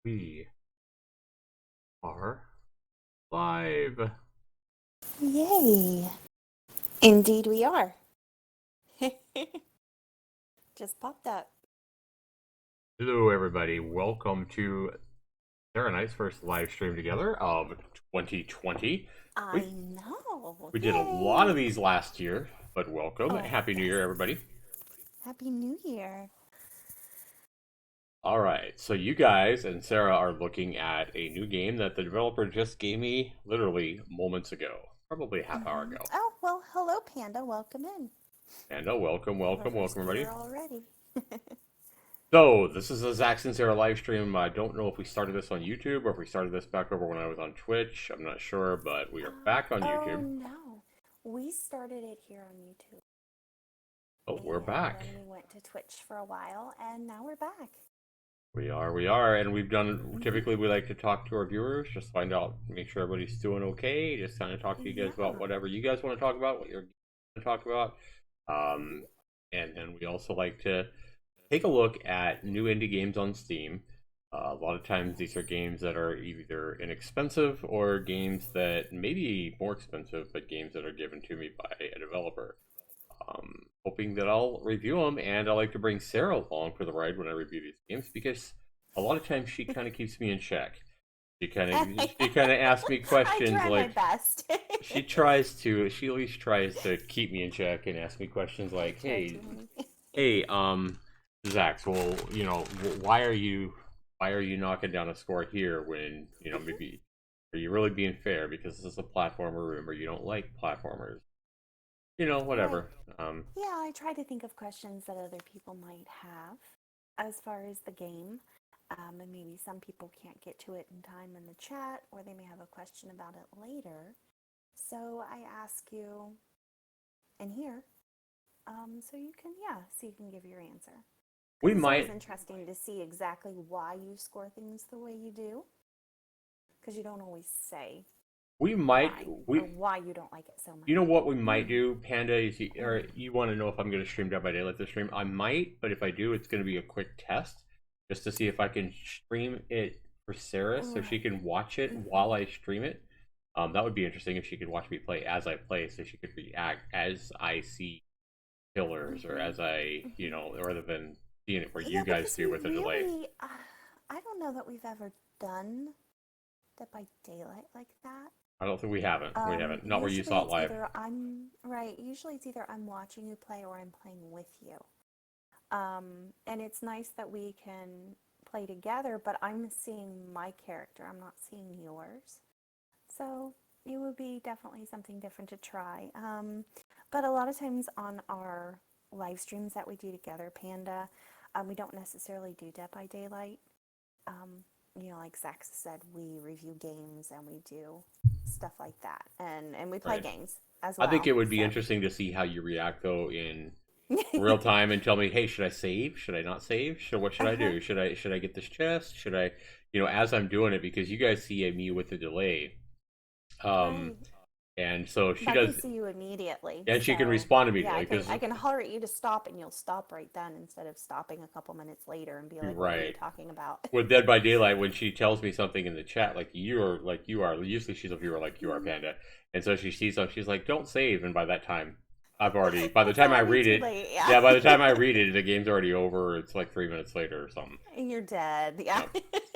We are live. Yay. Indeed we are. Just popped up. Hello, everybody. Welcome to Sarah and I's first live stream together of 2020. I We know. we did a lot of Yay. these last year, but welcome. Oh, Happy New yes. Year, everybody. Happy New Year. All right, so you guys and Sarah are looking at a new game that the developer just gave me literally moments ago, probably a half hour ago. Oh, well, hello, Panda. Welcome in. And welcome, Our welcome, first welcome, everybody. viewer already. So, this is a Zax and Sarah live stream. I don't know if we started this on YouTube or if we started this back over when I was on Twitch. I'm not sure, but we are back on Oh, YouTube. no. We started it here on YouTube. Oh, we're back. And then we went to Twitch for a while, and now we're back. We are, and we've done, typically we like to talk to our viewers, just find out, make sure everybody's doing okay, just kind of talk to you guys about whatever you guys want to talk about, what you're going to talk about. And then we also like to take a look at new indie games on Steam. A lot of times these are games that are either inexpensive or games that may be more expensive, but games that are given to me by a developer. Hoping that I'll review them, and I like to bring Sarah along for the ride when I review these games because a lot of times she kind of keeps me in check. She kind of asks me questions I try like my best. she at least tries to keep me in check and ask me questions like, hey, Zax, well, why are you knocking down a score here when maybe are you really being fair because this is a platformer? Remember, you don't like platformers. Right. Whatever. Yeah, I try to think of questions that other people might have as far as the game. And maybe some people can't get to it in time in the chat, or they may have a question about it later. So I ask you in here, so you can, so you can give your answer. We It's always might interesting to see exactly why you score things the way you do, because you don't always say we might or why you don't like it so much. you know what we might do, Panda, is you want to know if I'm going to stream Dead by Daylight this stream? I might, but if I do, it's going to be a quick test just to see if I can stream it for Sarah so she can watch it while I stream it. That would be interesting if she could watch me play as I play, so she could react as I see killers or as I, rather than seeing it where you guys do with a delay. I don't know that we've ever done Dead by Daylight like that. I don't think we haven't. We haven't. Not where you saw it live. Usually it's either I'm watching you play or I'm playing with you. And it's nice that we can play together, but I'm seeing my character. I'm not seeing yours. So it would be definitely something different to try. But a lot of times on our live streams that we do together, Panda, we don't necessarily do Dead by Daylight. Like Zax said, we review games and we do stuff like that, and we play games as well. I think it would be interesting to see how you react though in real time and tell me, hey, should I save? Should I not save? What should I do? Should I get this chest? Should I, as I'm doing it, because you guys see me with the delay. Right. And so she Buggy does see you immediately, and she can respond immediately I can holler at you to stop and you'll stop right then instead of stopping a couple minutes later and be like, what are you talking about? With Dead by Daylight, when she tells me something in the chat like you are, usually she's a viewer like you are, Panda, and so she sees something, she's like, don't save, and by that time by the time I read it, by the time I read it, the game's already over. It's like 3 minutes later or something. And you're dead. Yeah.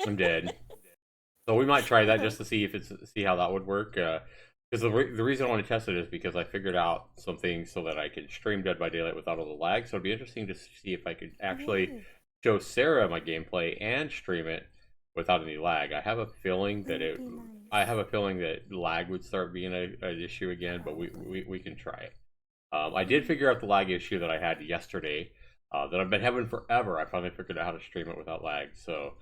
I'm dead. So we might try that just to see how that would work. Because the reason I want to test it is because I figured out something so that I could stream Dead by Daylight without all the lag. So it'd be interesting to see if I could actually show Sarah my gameplay and stream it without any lag. I have a feeling that lag would start being an issue again, but we can try it. I did figure out the lag issue that I had yesterday that I've been having forever. I finally figured out how to stream it without lag. So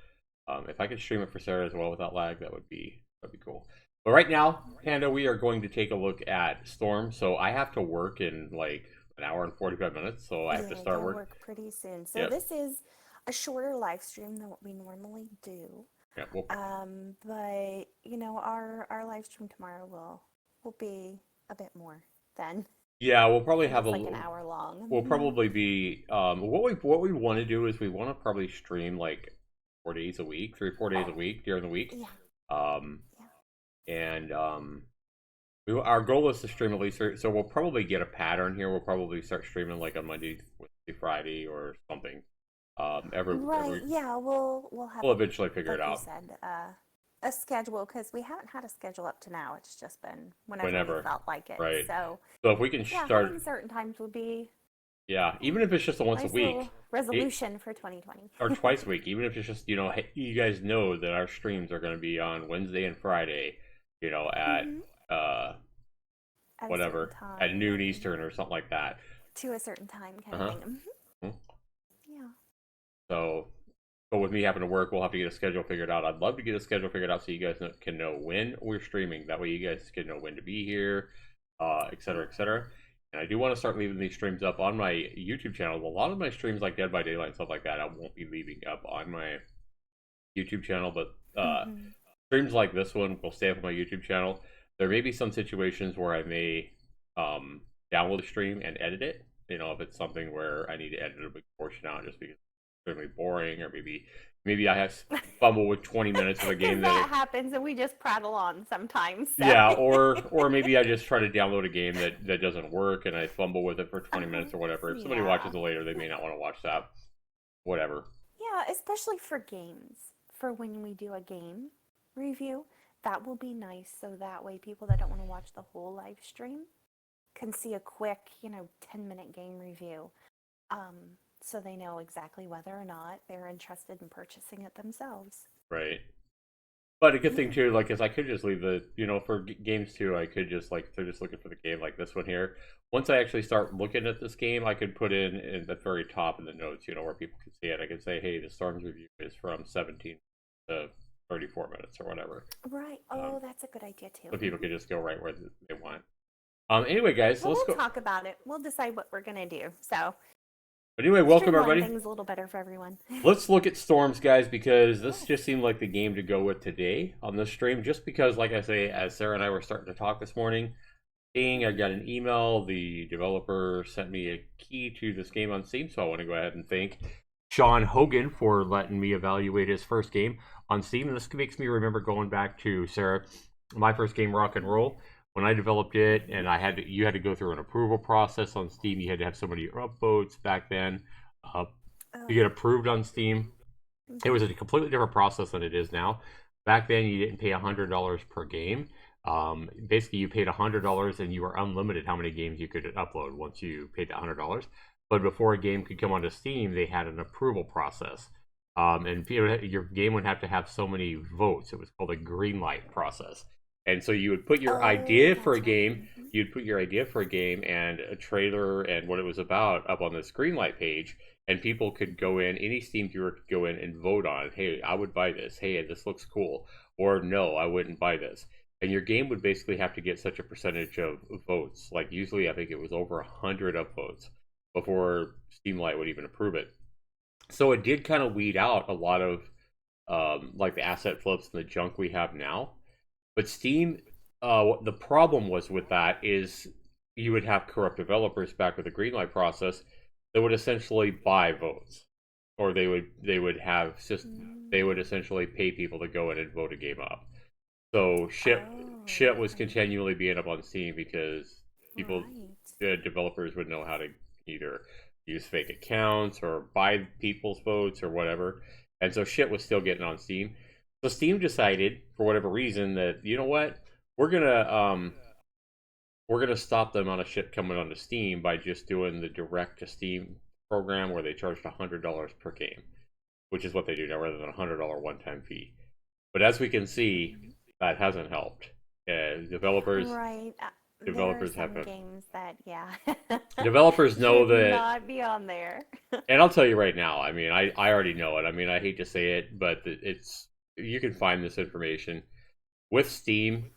if I could stream it for Sarah as well without lag, that'd be cool. But right now, Panda, we are going to take a look at Storm. So I have to work in like an hour and 45 minutes. So I have to start work pretty soon. So this is a shorter live stream than what we normally do. Yeah, but our live stream tomorrow will be a bit more then. Yeah, we'll probably have like an hour long. We'll probably be what we want to do is we want to probably stream like 4 days a week, 3 or 4 days a week during the week. Yeah. Um, Yeah. and our goal is to stream at least. So we'll probably get a pattern here. We'll probably start streaming like on Monday, Wednesday, Friday, or something. Right. Every Yeah. We'll have we'll a, eventually figure it like you out. said, a schedule because we haven't had a schedule up to now. It's just been whenever we Whenever, felt like it. right? So So if we can yeah, start, having certain times would be yeah, yeah, even if it's just a once a nice little week, resolution for 2020. or twice a week, even if it's just, hey, you guys know that our streams are going to be on Wednesday and Friday, at Hmm. uh At a certain whatever, at time noon and Eastern or something like that. to a certain time kind of Uh-huh. thing. Hmm. Mhm. Yeah. So, but with me having to work, we'll have to get a schedule figured out. I'd love to get a schedule figured out so you guys can know when we're streaming. That way you guys can know when to be here, et cetera, et cetera. And I do want to start leaving these streams up on my YouTube channel. A lot of my streams, like Dead by Daylight and stuff like that, I won't be leaving up on my YouTube channel, but Hmm. streams like this one will stay up on my YouTube channel. There may be some situations where I may download the stream and edit it. If it's something where I need to edit a big portion out just because it's extremely boring, or maybe I have fumble with 20 minutes of a game Because that that happens and we just prattle on sometimes. So. yeah, or maybe I just try to download a game that doesn't work and I fumble with it for 20 Uh-huh. minutes or whatever. If somebody Yeah. watches it later, they may not want to watch that. Whatever. Yeah, especially for games. For when we do a game review, that will be nice. So that way, people that don't want to watch the whole live stream can see a quick, 10-minute game review. So they know exactly whether or not they're interested in purchasing it themselves. Right. But a good thing Yeah. too, like, is I could just leave for games too, I could just, like, if they're just looking for the game, like this one here. Once I actually start looking at this game, I could put in the very top in the notes, where people can see it. I could say, hey, the Storms review is from 17 to 34 minutes or whatever. Right. Oh, that's a good idea too. So people could just go right where they want. Anyway, guys, Well, let's we'll go. talk about it. We'll decide what we're going to do. So, But anyway, welcome streamline everybody. things a little better for everyone. Let's look at Storms, guys, because this just seemed like the game to go with today on this stream. Just because, like I say, as Sarah and I were starting to talk this morning, I got an email. The developer sent me a key to this game on Steam, so I want to go ahead and thank Sean Hogan for letting me evaluate his first game on Steam. And this makes me remember going back to, Sarah, my first game, Rock and Roll. When I developed it, and you had to go through an approval process on Steam. You had to have so many upvotes back then to get approved on Steam. It was a completely different process than it is now. Back then, you didn't pay $100 per game. Basically, you paid $100 and you were unlimited how many games you could upload once you paid that $100. But before a game could come onto Steam, they had an approval process. And your game would have to have so many votes. It was called a green light process. And so you would put your idea for a game, you'd put your idea for a game and a trailer and what it was about up on this green light page, and people could go in, any Steam viewer could go in and vote on, hey, I would buy this, hey, this looks cool, or no, I wouldn't buy this. And your game would basically have to get such a percentage of votes. Like usually I think it was over 100 upvotes before Steamlight would even approve it. So it did kind of weed out a lot of like the asset flips and the junk we have now. But Steam, the problem was with that is you would have corrupt developers back with the greenlight process that would essentially buy votes, or they would have they would essentially pay people to go in and vote a game up. So shit was continually being up on Steam because people, the developers would know how to either use fake accounts or buy people's votes or whatever, and so shit was still getting on Steam. So Steam decided, for whatever reason, that we're gonna stop the amount of shit coming onto Steam by just doing the direct to Steam program where they charged $100 per game, which is what they do now, rather than a $100 one-time fee. But as we can see, that hasn't helped. Developers Developers have games that developers know should that not be on there. And I'll tell you right now, I mean, I already know it. I mean, I hate to say it, but you can find this information with Steam.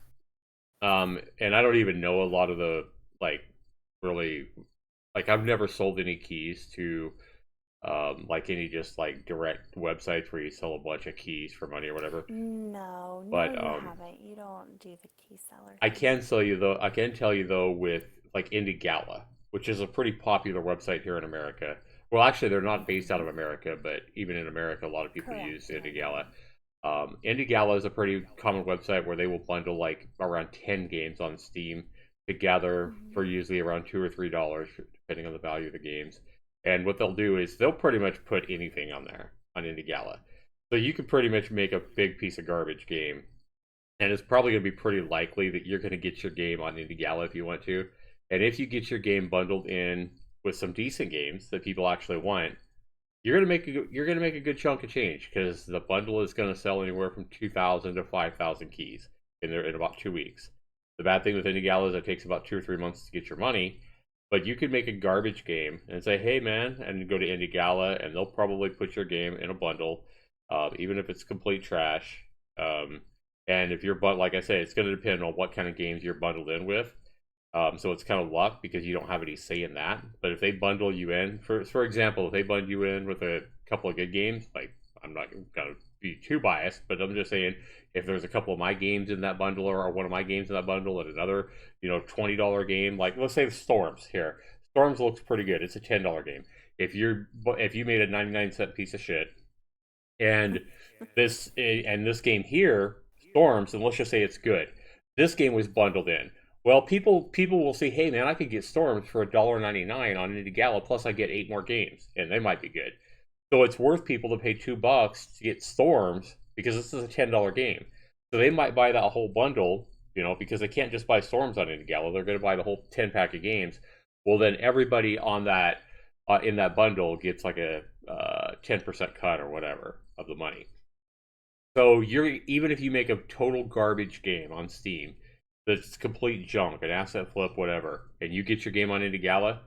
And I don't even know a lot of the, like, really, like, I've never sold any keys to, like, any just, like, direct websites where you sell a bunch of keys for money or whatever. No, But, you haven't. You don't do the key seller I thing. can tell you, though, with, like, Indie Gala, which is a pretty popular website here in America. Well, actually, they're not based out of America, but even in America, a lot of people use Correct. Indigala. Indigala is a pretty common website where they will bundle like around 10 games on Steam together for Mm-hmm. usually around $2 or $3, depending on the value of the games. And what they'll do is they'll pretty much put anything on there on Indigala. So you could pretty much make a big piece of garbage game, and it's probably going to be pretty likely that you're going to get your game on Indigala if you want to. And if you get your game bundled in with some decent games that people actually want, you're gonna make a good chunk of change because the bundle is gonna sell anywhere from 2,000 to 5,000 keys in about 2 weeks. The bad thing with Indigala is it takes about 2 or 3 months to get your money, but you could make a garbage game and say, "Hey man," and go to Indigala, and they'll probably put your game in a bundle, even if it's complete trash. Um, and if you're but like I say, it's going to depend on what kind of games you're bundled in with. So it's kind of luck because you don't have any say in that. But if they bundle you in, for example, if they bundle you in with a couple of good games, like I'm not gonna be too biased, but I'm just saying if there's a couple of my games in that bundle or one of my games in that bundle and another, $20 game, like let's say Storms here. Storms looks pretty good. It's a $10 game. If you made a 99-cent piece of shit and this game here, Storms, and let's just say it's good. This game was bundled in. Well, people will say, "Hey man, I could get Storms for $1.99 on Indigala, plus I get 8 more games, and they might be good." So it's worth people to pay $2 to get Storms because this is a $10 game. So they might buy that whole bundle, because they can't just buy Storms on Indigala. They're going to buy the whole 10 pack of games. Well, then everybody on that in that bundle gets like a 10% cut or whatever of the money. So even if you make a total garbage game on Steam that's complete junk, an asset flip, whatever, and you get your game on Indigala,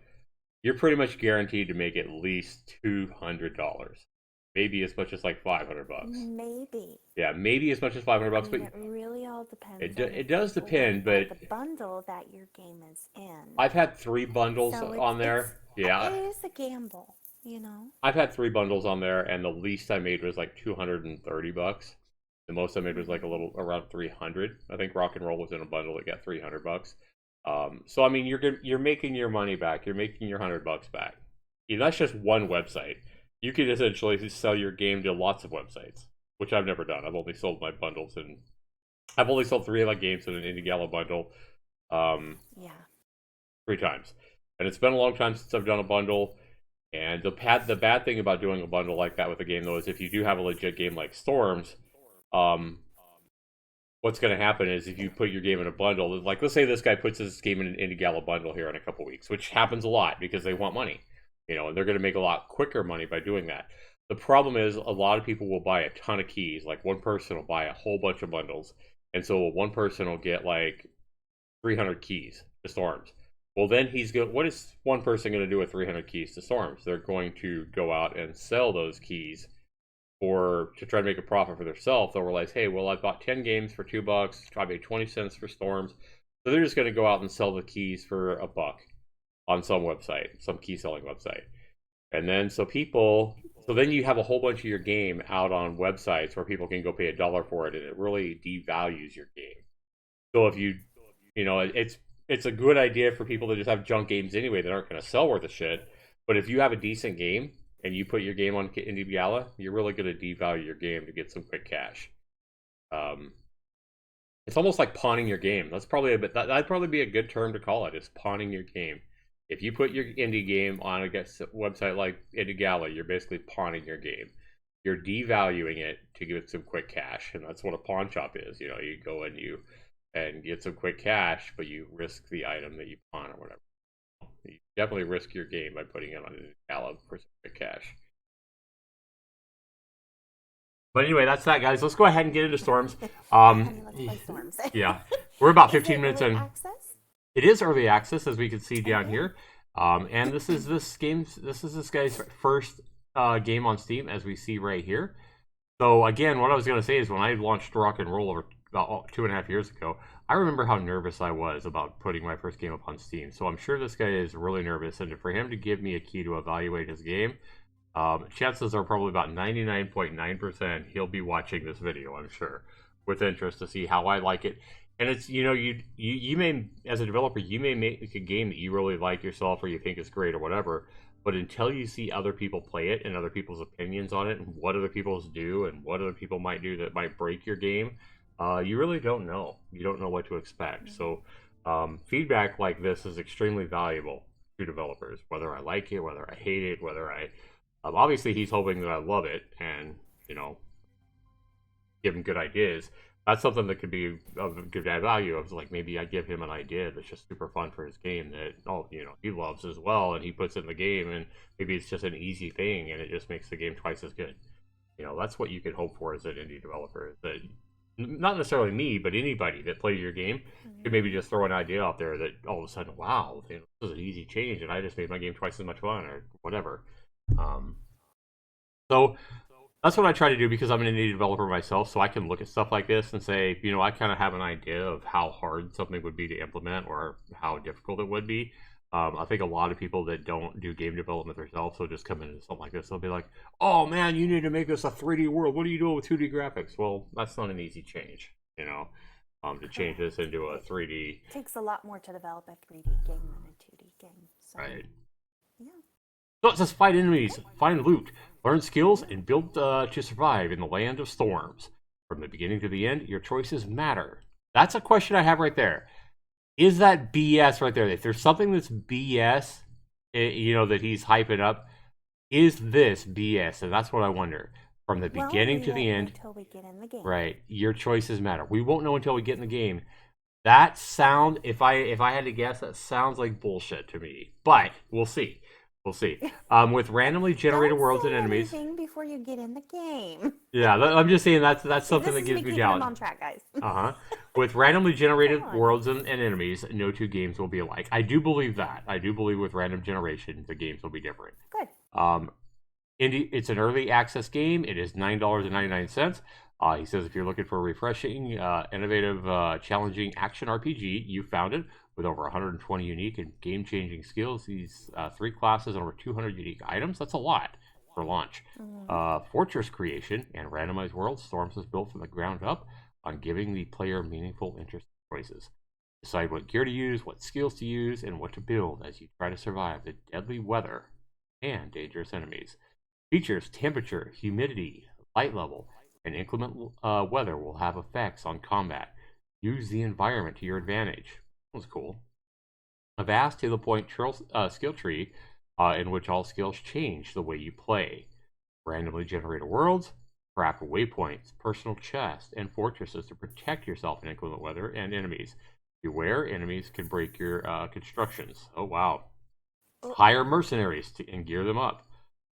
you're pretty much guaranteed to make at least $200, maybe as much as like $500. Maybe. Yeah, maybe as much as $500, I but mean, it really all depends it on if it does people want to depend. buy But the bundle that your game is in. I've had 3 bundles So on there. it Yeah, is a gamble, you know. I've had 3 bundles on there, and the least I made was like $230. The most I made was like a Mm-hmm. little around 300. I think Rock and Roll was in a bundle that got $300. So I mean, you're making your money back. You're making your $100 back. That's just one website. You could essentially sell your game to lots of websites, which I've never done. I've only sold my bundles, and I've only sold 3 games in an Indigala bundle, um, Yeah. 3 times. And it's been a long time since I've done a bundle. And the bad thing about doing a bundle like that with a game though is if you do have a legit game like Storms, um, what's going to happen is if you put your game in a bundle, like let's say this guy puts his game in an Indigala bundle here in a couple weeks, which happens a lot because they want money, and they're going to make a lot quicker money by doing that. The problem is a lot of people will buy a ton of keys. Like one person will buy a whole bunch of bundles, and so one person will get like 300 keys to Storms. Well, then what is one person going to do with 300 keys to Storms? They're going to go out and sell those keys or to try to make a profit for themselves. They'll realize, hey, well, I bought 10 games for $2. I made 20 cents for Storms. So they're just going to go out and sell the keys for $1 on some website, some key selling website. And then so then you have a whole bunch of your game out on websites where people can go pay $1 for it, and it really devalues your game. So if it's a good idea for people to just have junk games anyway that aren't going to sell worth a shit. But if you have a decent game and you put your game on Indie Gala, you're really going to devalue your game to get some quick cash. Um, it's almost like pawning your game. That'd probably be a good term to call it. Is pawning your game. If you put your indie game on a website like Indie Gala, you're basically pawning your game. You're devaluing it to get some quick cash, and that's what a pawn shop is. You go and get some quick cash, but you risk the item that you pawn or whatever. You definitely risk your game by putting it on an Gala for some quick cash. But anyway, that's that, guys. Let's go ahead and get into Storms. Honey, let's play Storms. Yeah, we're about Is 15 it minutes early in. access? It is early access, as we can see down Okay. here. And this is this guy's first game on Steam, as we see right here. So again, what I was going to say is when I launched Rock and Roll over about 2.5 years ago, I remember how nervous I was about putting my first game up on Steam. So I'm sure this guy is really nervous, and for him to give me a key to evaluate his game, chances are probably about 99.9% he'll be watching this video, I'm sure, with interest to see how I like it. And it's, you may, as a developer, you may make a game that you really like yourself or you think is great or whatever, But until you see other people play it and other people's opinions on it and what other people's do and what other people might do that might break your game, you really don't know. You don't know what to expect. So feedback like this is extremely valuable to developers, whether I like it, whether I hate it, whether I obviously he's hoping that I love it and give him good ideas. That's something that could be of good value. Of like maybe I give him an idea that's just super fun for his game that he loves as well, and he puts it in the game, and maybe it's just an easy thing, and it just makes the game twice as good. That's what you could hope for as an indie developer. That not necessarily me, but anybody that plays your game could maybe just throw an idea out there that all of a sudden, wow, this is an easy change, and I just made my game twice as much fun, or whatever. So that's what I try to do because I'm an indie developer myself, so I can look at stuff like this and say, I kind of have an idea of how hard something would be to implement or how difficult it would be. I think a lot of people that don't do game development themselves will just come into something like this. They'll be like, "Oh man, you need to make this a 3D world. What are you doing with 2D graphics?" Well, that's not an easy change, to change this into a 3D. It takes a lot more to develop a 3D game than a 2D game. So, right. Yeah. So it says fight enemies, find loot, learn skills, and build to survive in the land of storms. From the beginning to the end, your choices matter. That's a question I have right there. Is that BS right there? If there's something that's BS, that he's hyping up, is this BS? And that's what I wonder. From the beginning to the end, until we get in the game. Right, your choices matter. We won't know until we get in the game. That sound, if I had to guess, that sounds like bullshit to me. But we'll see. We'll see. With randomly generated worlds and enemies. Before you get in the game. Yeah, I'm just saying that's something that gives me challenge. On track, guys. With randomly generated worlds and enemies, no two games will be alike. I do believe that. I do believe with random generation, the games will be different. Good. It's an early access game. It is $9.99. He says if you're looking for a refreshing, innovative, challenging action RPG, you found it. With over 120 unique and game-changing skills, these 3 classes and over 200 unique items. That's a lot for launch. Fortress creation and randomized worlds. Storms is built from the ground up on giving the player meaningful, interesting choices. Decide what gear to use, what skills to use, and what to build as you try to survive the deadly weather and dangerous enemies. Features temperature, humidity, light level, and inclement weather will have effects on combat. Use the environment to your advantage. That was cool. A vast to the point skill tree in which all skills change the way you play. Randomly generated worlds, craft waypoints, personal chests, and fortresses to protect yourself in inclement weather and enemies. Beware, enemies can break your constructions. Oh wow. Hire mercenaries and gear them up.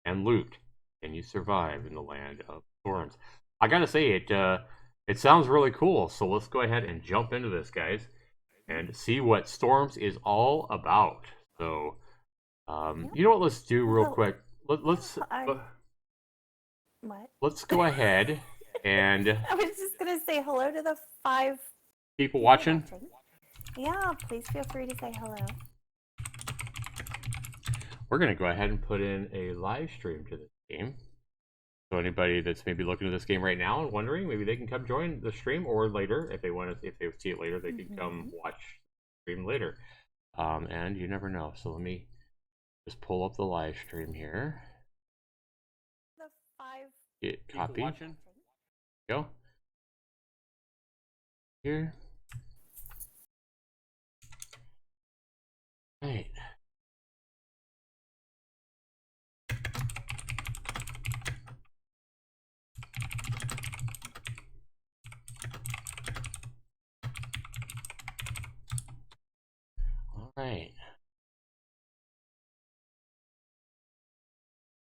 And loot. Can you survive in the land of storms? I gotta say, it sounds really cool. So let's go ahead and jump into this, guys, and see what Storms is all about. So, you know what? Let's do real quick. Let's go ahead and. I was just gonna say hello to the 5 people watching. Yeah, please feel free to say hello. We're gonna go ahead and put in a live stream to this game. So anybody that's maybe looking at this game right now and wondering, maybe they can come join the stream, or later, if they see it later, they can come watch the stream later. And you never know. So let me just pull up the live stream here. The 5 Get copy. Go. Here. Right. Right.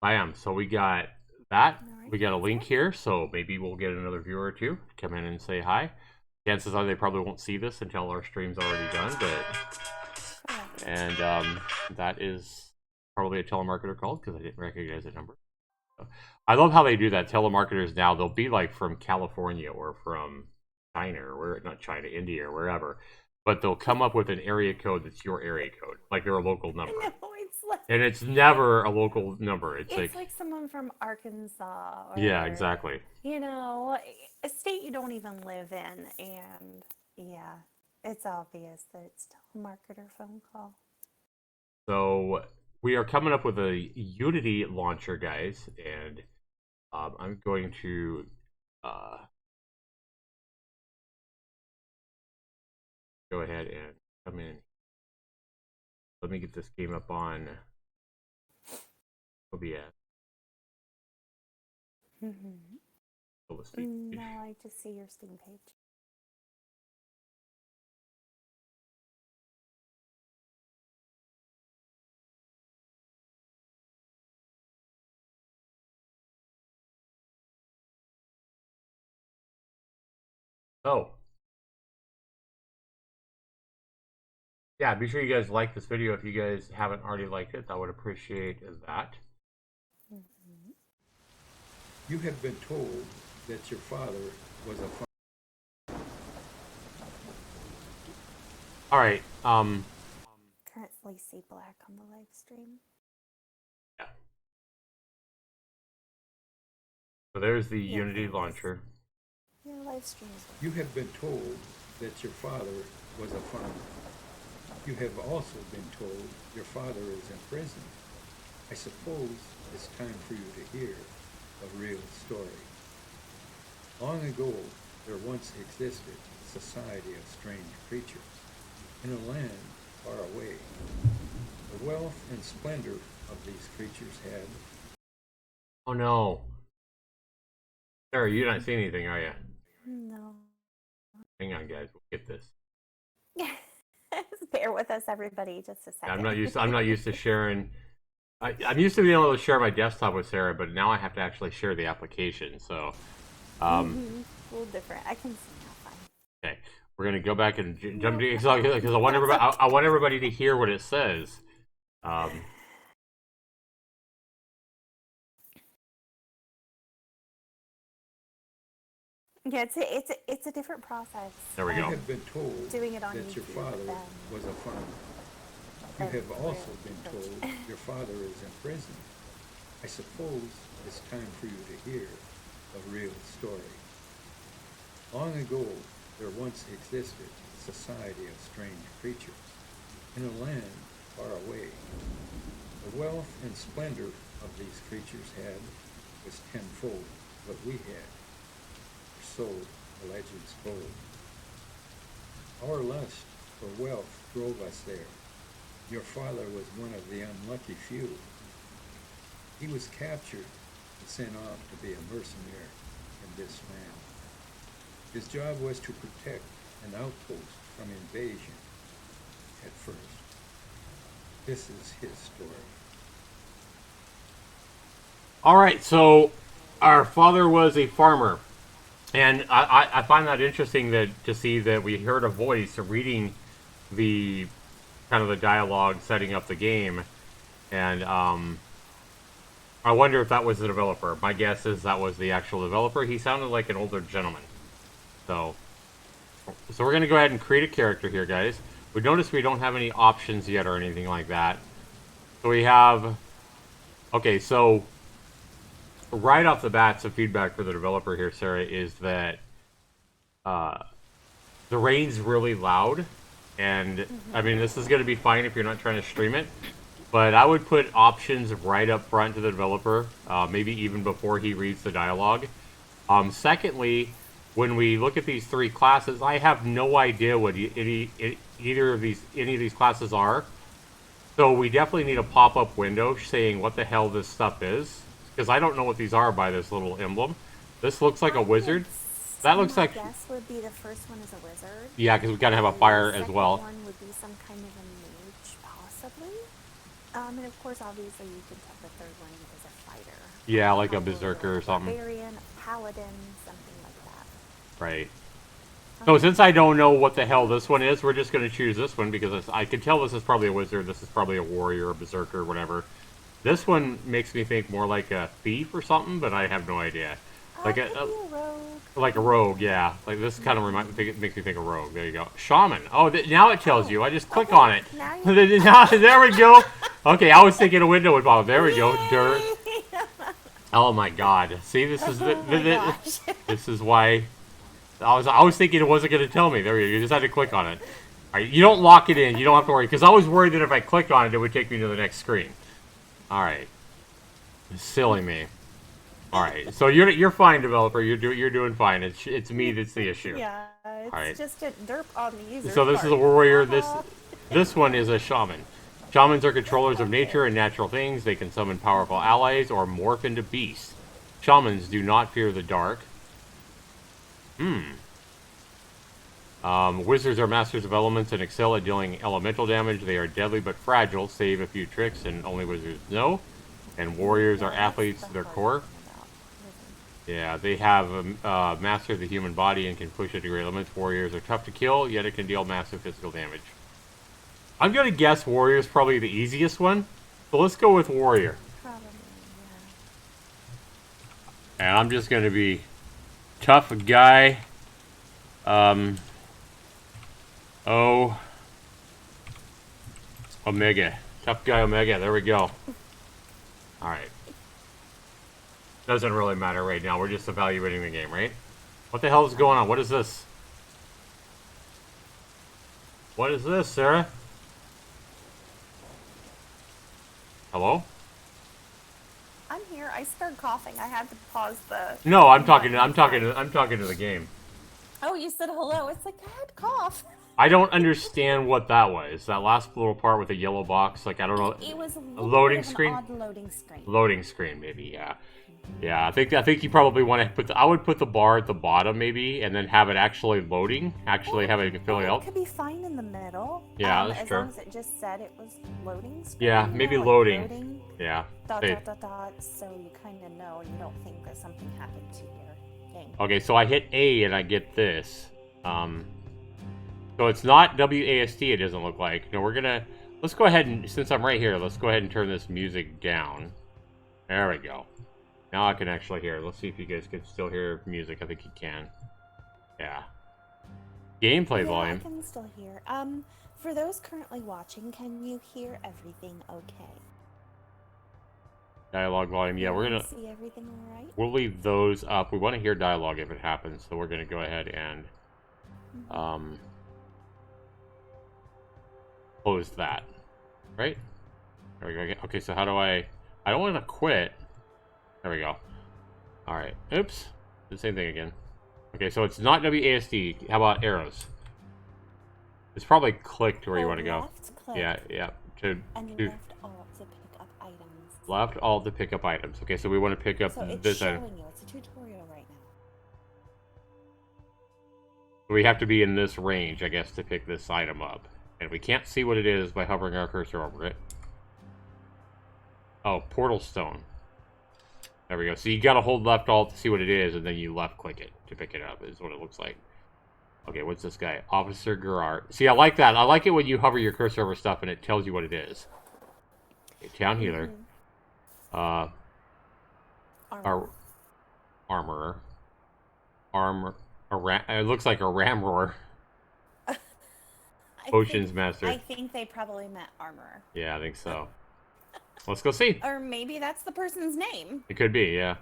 I am. So we got that. We got a link here, so maybe we'll get another viewer or two to come in and say hi. Chances are they probably won't see this until our stream's already done, and that is probably a telemarketer call because I didn't recognize the number. So, I love how they do that. Telemarketers now, they'll be like from California or from China or not China, India or wherever. But they'll come up with an area code that's your area code, like they're a local number. I know, and it's never a local number. It's like someone from Arkansas. Or, yeah, exactly. A state you don't even live in, and yeah, it's obvious that it's a telemarketer phone call. So we are coming up with a Unity launcher, guys, and I'm going to go ahead and come in. Let me get this game up on OBS. No, I just see your Steam page. Oh. Yeah, be sure you guys like this video. If you guys haven't already liked it, I would appreciate that. You have been told that your father was a farmer. All right. Currently see black on the live stream. Yeah. So there's the Unity launcher. Yeah, live streams. You have been told that your father was a farmer. You have also been told your father is in prison. I suppose it's time for you to hear a real story. Long ago, there once existed a society of strange creatures in a land far away. The wealth and splendor of these creatures had... Oh no. Sarah, you're not seeing anything, are you? No. Hang on, guys. We'll get this. Bear with us, everybody, just a second. I'm not used to sharing. I'm used to being able to share my desktop with Sarah, but now I have to actually share the application. So, A little different. I can see now. Fine. Okay, we're gonna go back and jump to because I want everybody. I want everybody to hear what it says. Yeah, it's a different process. There we go. You have been told Doing it on that YouTube, your father was a farmer. You have also been told your father is in prison. I suppose it's time for you to hear a real story. Long ago, there once existed a society of strange creatures in a land far away. The wealth and splendor of these creatures had was tenfold what we had. So the legends told. Our lust for wealth drove us there. Your father was one of the unlucky few. He was captured and sent off to be a mercenary in this land. His job was to protect an outpost from invasion at first. This is his story. All right, so our father was a farmer. And I find that interesting to see that we heard a voice reading the kind of the dialogue setting up the game, and I wonder if that was the developer. My guess is that was the actual developer. He sounded like an older gentleman. So we're gonna go ahead and create a character here, guys. We notice we don't have any options yet or anything like that. So we have, okay, so. Right off the bat, some feedback for the developer here, Sarah, is that the rain's really loud. And, I mean, this is going to be fine if you're not trying to stream it. But I would put options right up front to the developer, maybe even before he reads the dialogue. Secondly, when we look at these three classes, I have no idea what any of these classes are. So we definitely need a pop-up window saying what the hell this stuff is. Because I don't know what these are by this little emblem. This looks like a wizard. That looks like... My guess would be the first one is a wizard. Yeah, because we've got to have a fire as well. The second one would be some kind of a mage, possibly. And of course, obviously, you could tell the third one is a fighter. Yeah, like a berserker or something. Barbarian, a paladin, something like that. Right. So since I don't know what the hell this one is, we're just going to choose this one because I can tell this is probably a wizard, this is probably a warrior, a berserker, whatever. This one makes me think more like a thief or something, but I have no idea. Like a rogue. Like a rogue, yeah. Like this kind of makes me think of rogue. There you go. Shaman. Oh, now it tells you. I just click on it. Now there we go. Okay, I was thinking a window would pop up. There we go. Dirt. Oh my God. See, this is this is why I was thinking it wasn't going to tell me. There you go. You just had to click on it. All right, you don't lock it in. You don't have to worry because I was worried that if I clicked on it, it would take me to the next screen. All right. Silly me. All right. So you're fine, developer. You're doing fine. It's me that's the issue. Yeah, it's Alright. just a derp on the user. So this is a warrior. This one is a shaman. Shamans are controllers of nature and natural things. They can summon powerful allies or morph into beasts. Shamans do not fear the dark. Wizards are masters of elements and excel at dealing elemental damage. They are deadly but fragile, save a few tricks, and only wizards know. And warriors are athletes to their core. Yeah, they have a master of the human body and can push it to great limits. Warriors are tough to kill, yet it can deal massive physical damage. I'm gonna guess warrior is probably the easiest one, so let's go with warrior. Probably, And I'm just gonna be tough guy. Omega. Tough guy Omega. There we go. All right. Doesn't really matter right now. We're just evaluating the game, right? What the hell is going on? What is this? What is this, Sarah? Hello? I'm here. I started coughing. I had to pause the. No, I'm talking to the game. Oh, you said hello. It's like I had to cough. I don't understand what that was. That last little part with the yellow box, like I don't know. It was a loading bit of an screen. odd loading screen. Loading screen, maybe. Yeah. Yeah, I think you probably want to put. I would put the bar at the bottom, maybe, and then have it actually loading. Actually, have it filling out. It could be fine in the middle. Yeah, that's true. As long as it just said it was loading screen. Yeah, maybe like loading. Yeah. Dot, so you kind of know and you don't think that something happened to your game. Okay, so I hit A and I get this. So it's not WASD, it doesn't look like. No, let's go ahead and, since I'm right here, let's go ahead and turn this music down. There we go. Now I can actually hear. Let's see if you guys can still hear music. I think you can. Yeah. Gameplay volume. I can still hear. For those currently watching, can you hear everything okay? Dialogue volume. Yeah, we're gonna see everything all right. We'll leave those up. We want to hear dialogue if it happens, so we're gonna go ahead and close that. Right? There we go. Okay, so how do I don't want to quit. There we go. Alright. Oops. The same thing again. Okay, so it's not WASD. How about arrows? It's probably clicked where you want to go. Click, yeah. And left alt to pick up items. Left alt to pick up items. Okay, so we want to pick up this item. You. It's a tutorial right now. We have to be in this range, I guess, to pick this item up. And we can't see what it is by hovering our cursor over it. Oh, portal stone. There we go. So you gotta hold left alt to see what it is, and then you left click it to pick it up, is what it looks like. Okay, what's this guy? Officer Gerard. See, I like that. I like it when you hover your cursor over stuff and it tells you what it is. Okay, town healer. Armorer. It looks like a ramroar. Potions master. I think they probably meant armorer. Yeah, I think so. Let's go see. Or maybe that's the person's name. It could be, yeah.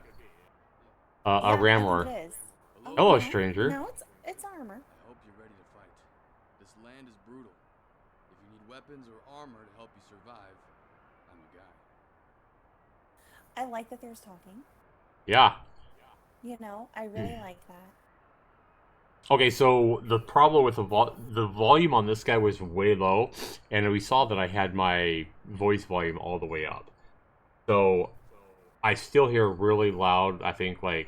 A ramroar. It is. Hello, stranger. No, it's armor. I hope you're ready to fight. This land is brutal. If you need weapons or armor to help you survive, I'm the guy. I like that there's talking. Yeah. You know, I really like that. Okay, so the problem with the volume on this guy was way low, and we saw that I had my voice volume all the way up. So I still hear really loud, I think I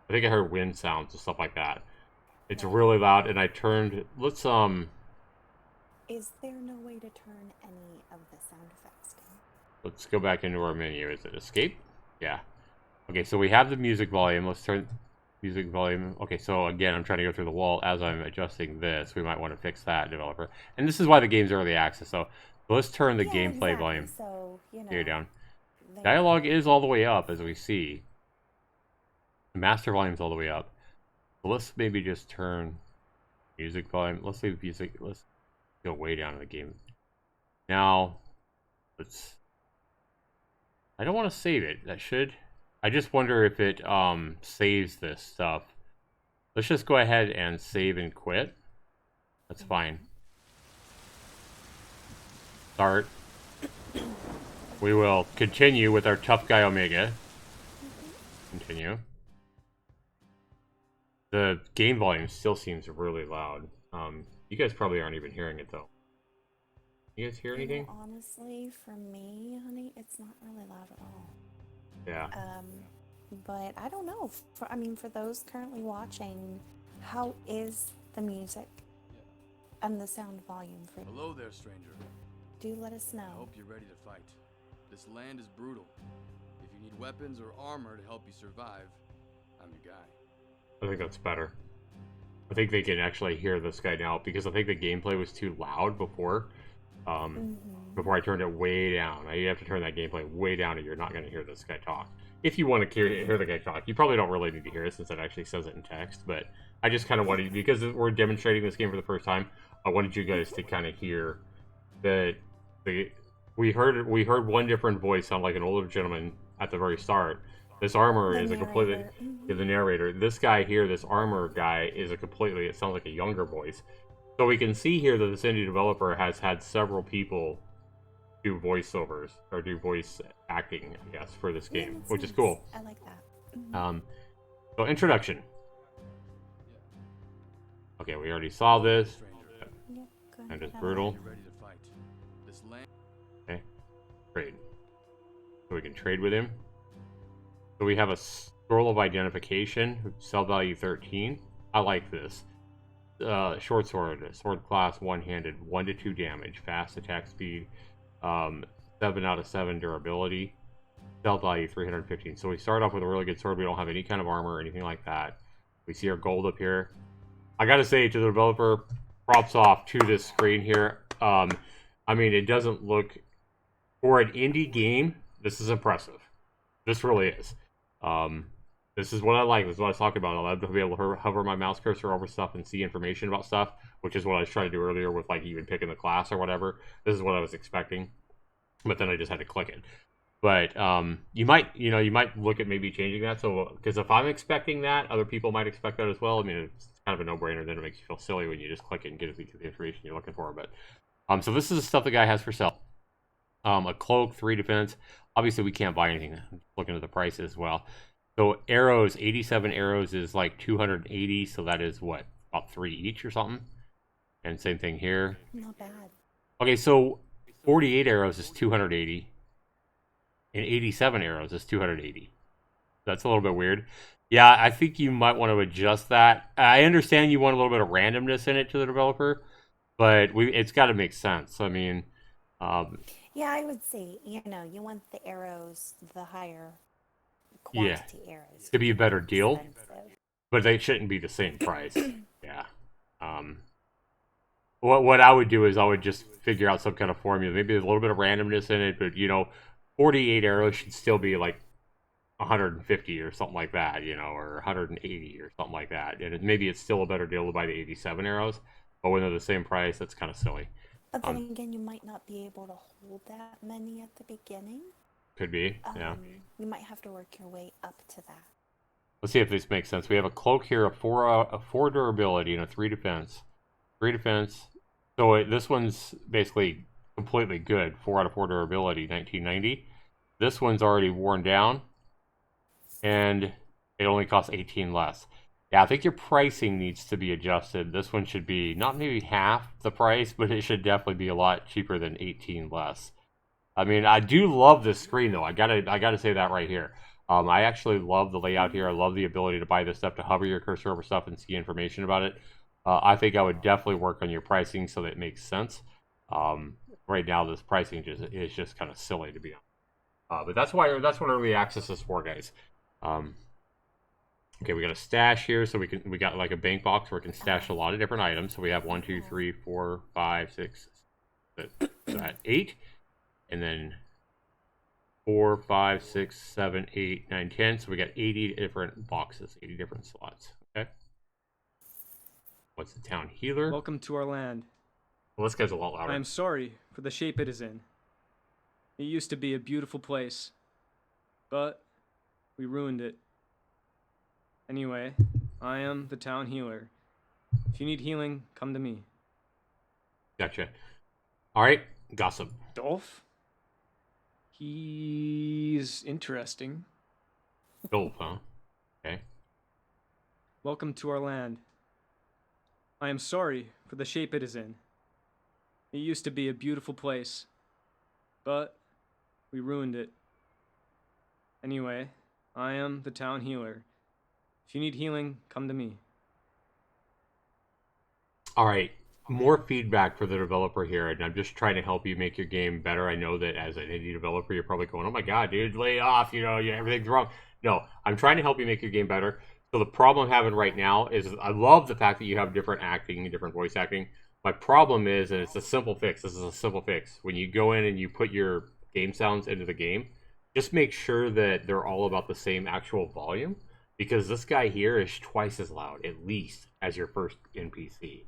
heard wind sounds and stuff like that. It's really loud, and I turned, let's, Is there no way to turn any of the sound effects down? Let's go back into our menu. Is it escape? Yeah. Okay, so we have the music volume. Let's turn music volume. Okay, so again, I'm trying to go through the wall as I'm adjusting this. We might want to fix that, developer. And this is why the game's early access. So let's turn the gameplay volume here down. Dialogue is all the way up, as we see. The master volume's all the way up. So let's maybe just turn music volume. Let's leave music. Let's go way down in the game. Now, I don't want to save it. That should. I just wonder if it saves this stuff. Let's just go ahead and save and quit. That's fine. Start. we will continue with our tough guy Omega. Continue. The game volume still seems really loud. You guys probably aren't even hearing it though. You guys hear anything? Honestly, for me, honey, it's not really loud at all. Yeah. But I don't know. For those currently watching, how is the music and the sound volume for you? Hello there, stranger. Do let us I know. hope you're ready to fight. This land is brutal. If you need weapons or armor to help you survive, I'm your guy. I think that's better. I think they can actually hear this guy now because I think the gameplay was too loud before. Before I turned it way down. You have to turn that gameplay way down or you're not going to hear this guy talk. If you want to hear the guy talk, you probably don't really need to hear it since it actually says it in text, but I just kind of wanted, because we're demonstrating this game for the first time, I wanted you guys to kind of hear that we heard one different voice sound like an older gentleman at the very start. This armor is a completely, the narrator. This guy here, this armor guy, is a completely, it sounds like a younger voice. So we can see here that this indie developer has had several people do voiceovers, or do voice acting, I guess, for this game, which is cool. I like that. So introduction. Okay, we already saw this. Yep, good. And it's brutal. You're ready to fight. This land. Okay, trade. So we can trade with him. So we have a scroll of identification, sell value 13. I like this. Short sword class, one-handed, 1 to 2 damage, fast attack speed, 7 out of 7 durability, sell value 315. So we start off with a really good sword. We don't have any kind of armor or anything like that. We see our gold up here. I gotta say to the developer, props off to this screen here. I mean, it doesn't look, for an indie game, this is impressive. This really is. This is what I like. This is what I was talking about. I love to be able to hover my mouse cursor over stuff and see information about stuff, which is what I was trying to do earlier with like even picking the class or whatever. This is what I was expecting, but then I just had to click it. But you might look at maybe changing that. So because if I'm expecting that, other people might expect that as well. I mean, it's kind of a no-brainer. Then it makes you feel silly when you just click it and get the information you're looking for. But so this is the stuff the guy has for sale. A cloak, 3 defense. Obviously, we can't buy anything. I'm looking at the prices as well. So arrows, 87 arrows is like 280, so that is what, about 3 each or something? And same thing here. Not bad. Okay, so 48 arrows is 280, and 87 arrows is 280. That's a little bit weird. Yeah, I think you might want to adjust that. I understand you want a little bit of randomness in it to the developer, but it's got to make sense. I mean, yeah, I would say, you want the arrows, the higher quantity arrows to be a better deal, expensive. But they shouldn't be the same price. Yeah. What I would do is I would just figure out some kind of formula, maybe a little bit of randomness in it, but 48 arrows should still be like 150 or something like that, or 180 or something like that. And maybe it's still a better deal to buy the 87 arrows, but when they're the same price, that's kind of silly. But then again, you might not be able to hold that many at the beginning. Could be, yeah. You might have to work your way up to that. Let's see if this makes sense. We have a cloak here, a 4 durability, and a 3 defense. 3 defense. So this one's basically completely good. 4 out of 4 durability, 1990. This one's already worn down, and it only costs 18 less. Yeah, I think your pricing needs to be adjusted. This one should be not maybe half the price, but it should definitely be a lot cheaper than 18 less. I mean, I do love this screen though. I gotta say that right here. I actually love the layout here. I love the ability to buy this stuff, to hover your cursor over stuff and see information about it. I think I would definitely work on your pricing so that it makes sense. Right now, this pricing is just kind of silly to be honest. But that's what early access is for, guys. Okay, we got a stash here, so we got like a bank box where we can stash a lot of different items. So we have 1, 2, 3, 4, 5, 6, 8. And then 4, 5, 6, 7, 8, 9, 10. So we got 80 different boxes, 80 different slots. Okay. What's the town healer? Welcome to our land. Well, this guy's a lot louder. I am sorry for the shape it is in. It used to be a beautiful place, but we ruined it. Anyway, I am the town healer. If you need healing, come to me. Gotcha. All right, gossip. Dolph? He's interesting. Dope, huh? Okay. Welcome to our land. I am sorry for the shape it is in. It used to be a beautiful place, but we ruined it. Anyway, I am the town healer. If you need healing, come to me. All right. More feedback for the developer here, and I'm just trying to help you make your game better. I know that as an indie developer, you're probably going, "Oh my god, dude, lay off! Everything's wrong." No, I'm trying to help you make your game better. So the problem I'm having right now is I love the fact that you have different acting, different voice acting. My problem is, and it's a simple fix. This is a simple fix. When you go in and you put your game sounds into the game, just make sure that they're all about the same actual volume, because this guy here is twice as loud, at least, as your first NPC.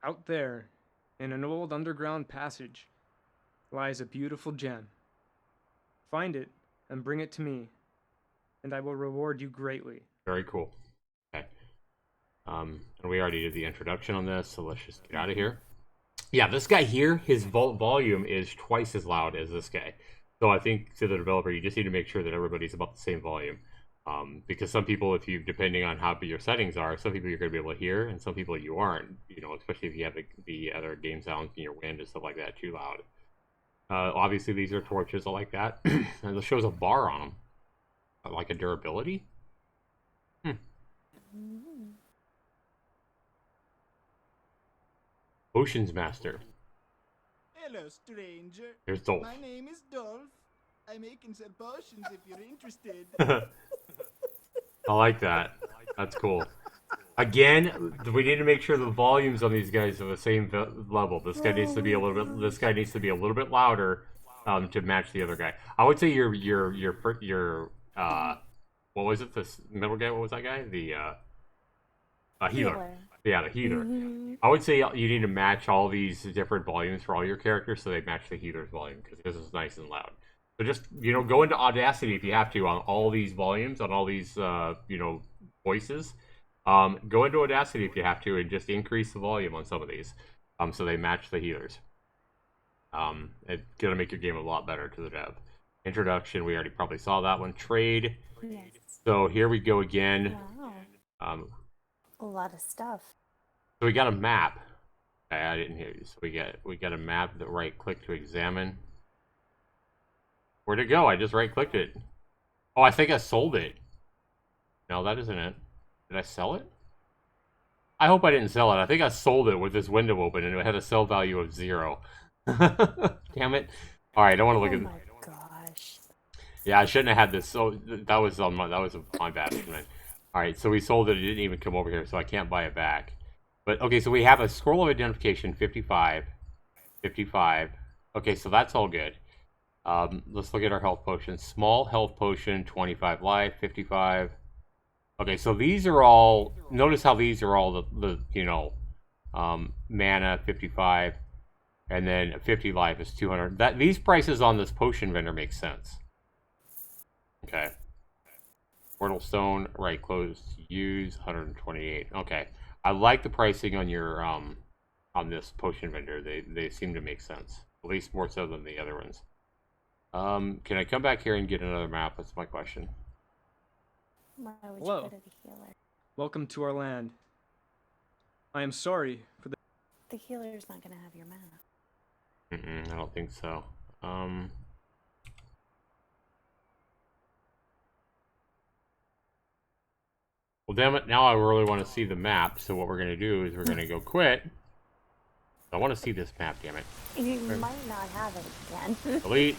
Out there, in an old underground passage, lies a beautiful gem. Find it and bring it to me, and I will reward you greatly. Very cool. Okay. And we already did the introduction on this, so let's just get out of here. Yeah, this guy here, his volume is twice as loud as this guy. So I think to the developer, you just need to make sure that everybody's about the same volume. Because some people, depending on how your settings are, some people you're going to be able to hear, and some people you aren't. Especially if you have the other game sounds in your wind and stuff like that too loud. Obviously, these are torches like that, and this shows a bar on them, like a durability. Oceans Master. Hello, stranger. There's Dolph. My name is Dolph. I make and sell potions if you're interested. I like that. That's cool. Again, we need to make sure the volumes on these guys are the same level. This guy needs to be a little bit. This guy needs to be a little bit louder to match the other guy. I would say your what was it? This middle guy. What was that guy? The healer. Yeah, the healer. I would say you need to match all these different volumes for all your characters so they match the healer's volume, because this is nice and loud. So just, go into Audacity if you have to on all these volumes, on all these, voices. Go into Audacity if you have to and just increase the volume on some of these so they match the healers. It's going to make your game a lot better to the dev. Introduction, we already probably saw that one. Trade. Yes. So here we go again. Wow. A lot of stuff. So we got a map. Okay, I didn't hear you. So we got a map that right-click to examine. Where'd it go? I just right-clicked it. Oh, I think I sold it. No, that isn't it. Did I sell it? I hope I didn't sell it. I think I sold it with this window open and it had a sell value of 0. Damn it. All right, I don't want to look at. Oh my gosh. Yeah, I shouldn't have had this. So that was my bad, man. All right, so we sold it. It didn't even come over here, so I can't buy it back. But okay, so we have a scroll of identification 55. 55. Okay, so that's all good. Let's look at our health potions. Small health potion, 25 life, 55. Okay, so these are all. Notice how these are all the mana, 55, and then 50 life is 200. These prices on this potion vendor make sense. Okay. Portal stone, right, closed, use, 128. Okay, I like the pricing on your on this potion vendor. They seem to make sense, at least more so than the other ones. Can I come back here and get another map? That's my question. Why would Hello. you go to the healer? Welcome to our land. I am sorry for the. The healer's not going to have your map. I don't think so. Well, damn it, now I really want to see the map, so what we're going to do is we're going to go quit. I want to see this map, damn it. You might not have it again. Delete.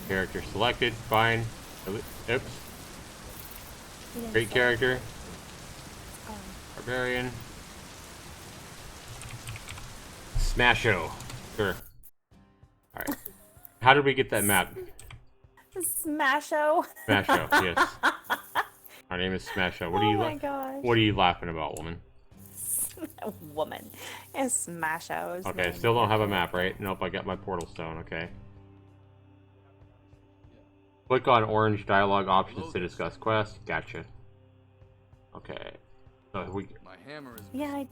Character selected, fine. Delete. Oops. Great character. Barbarian. Smasho. Sure. Alright. How did we get that map? Smasho. Smasho, yes. Our name is Smasho. What are Oh you my gosh. What are you laughing about, woman? Woman. It's Smasho. Okay, I still don't have a map, right? Nope, I got my portal stone, okay. Click on orange dialogue options to discuss quest. Gotcha. Okay. So My hammer is Yeah, missing.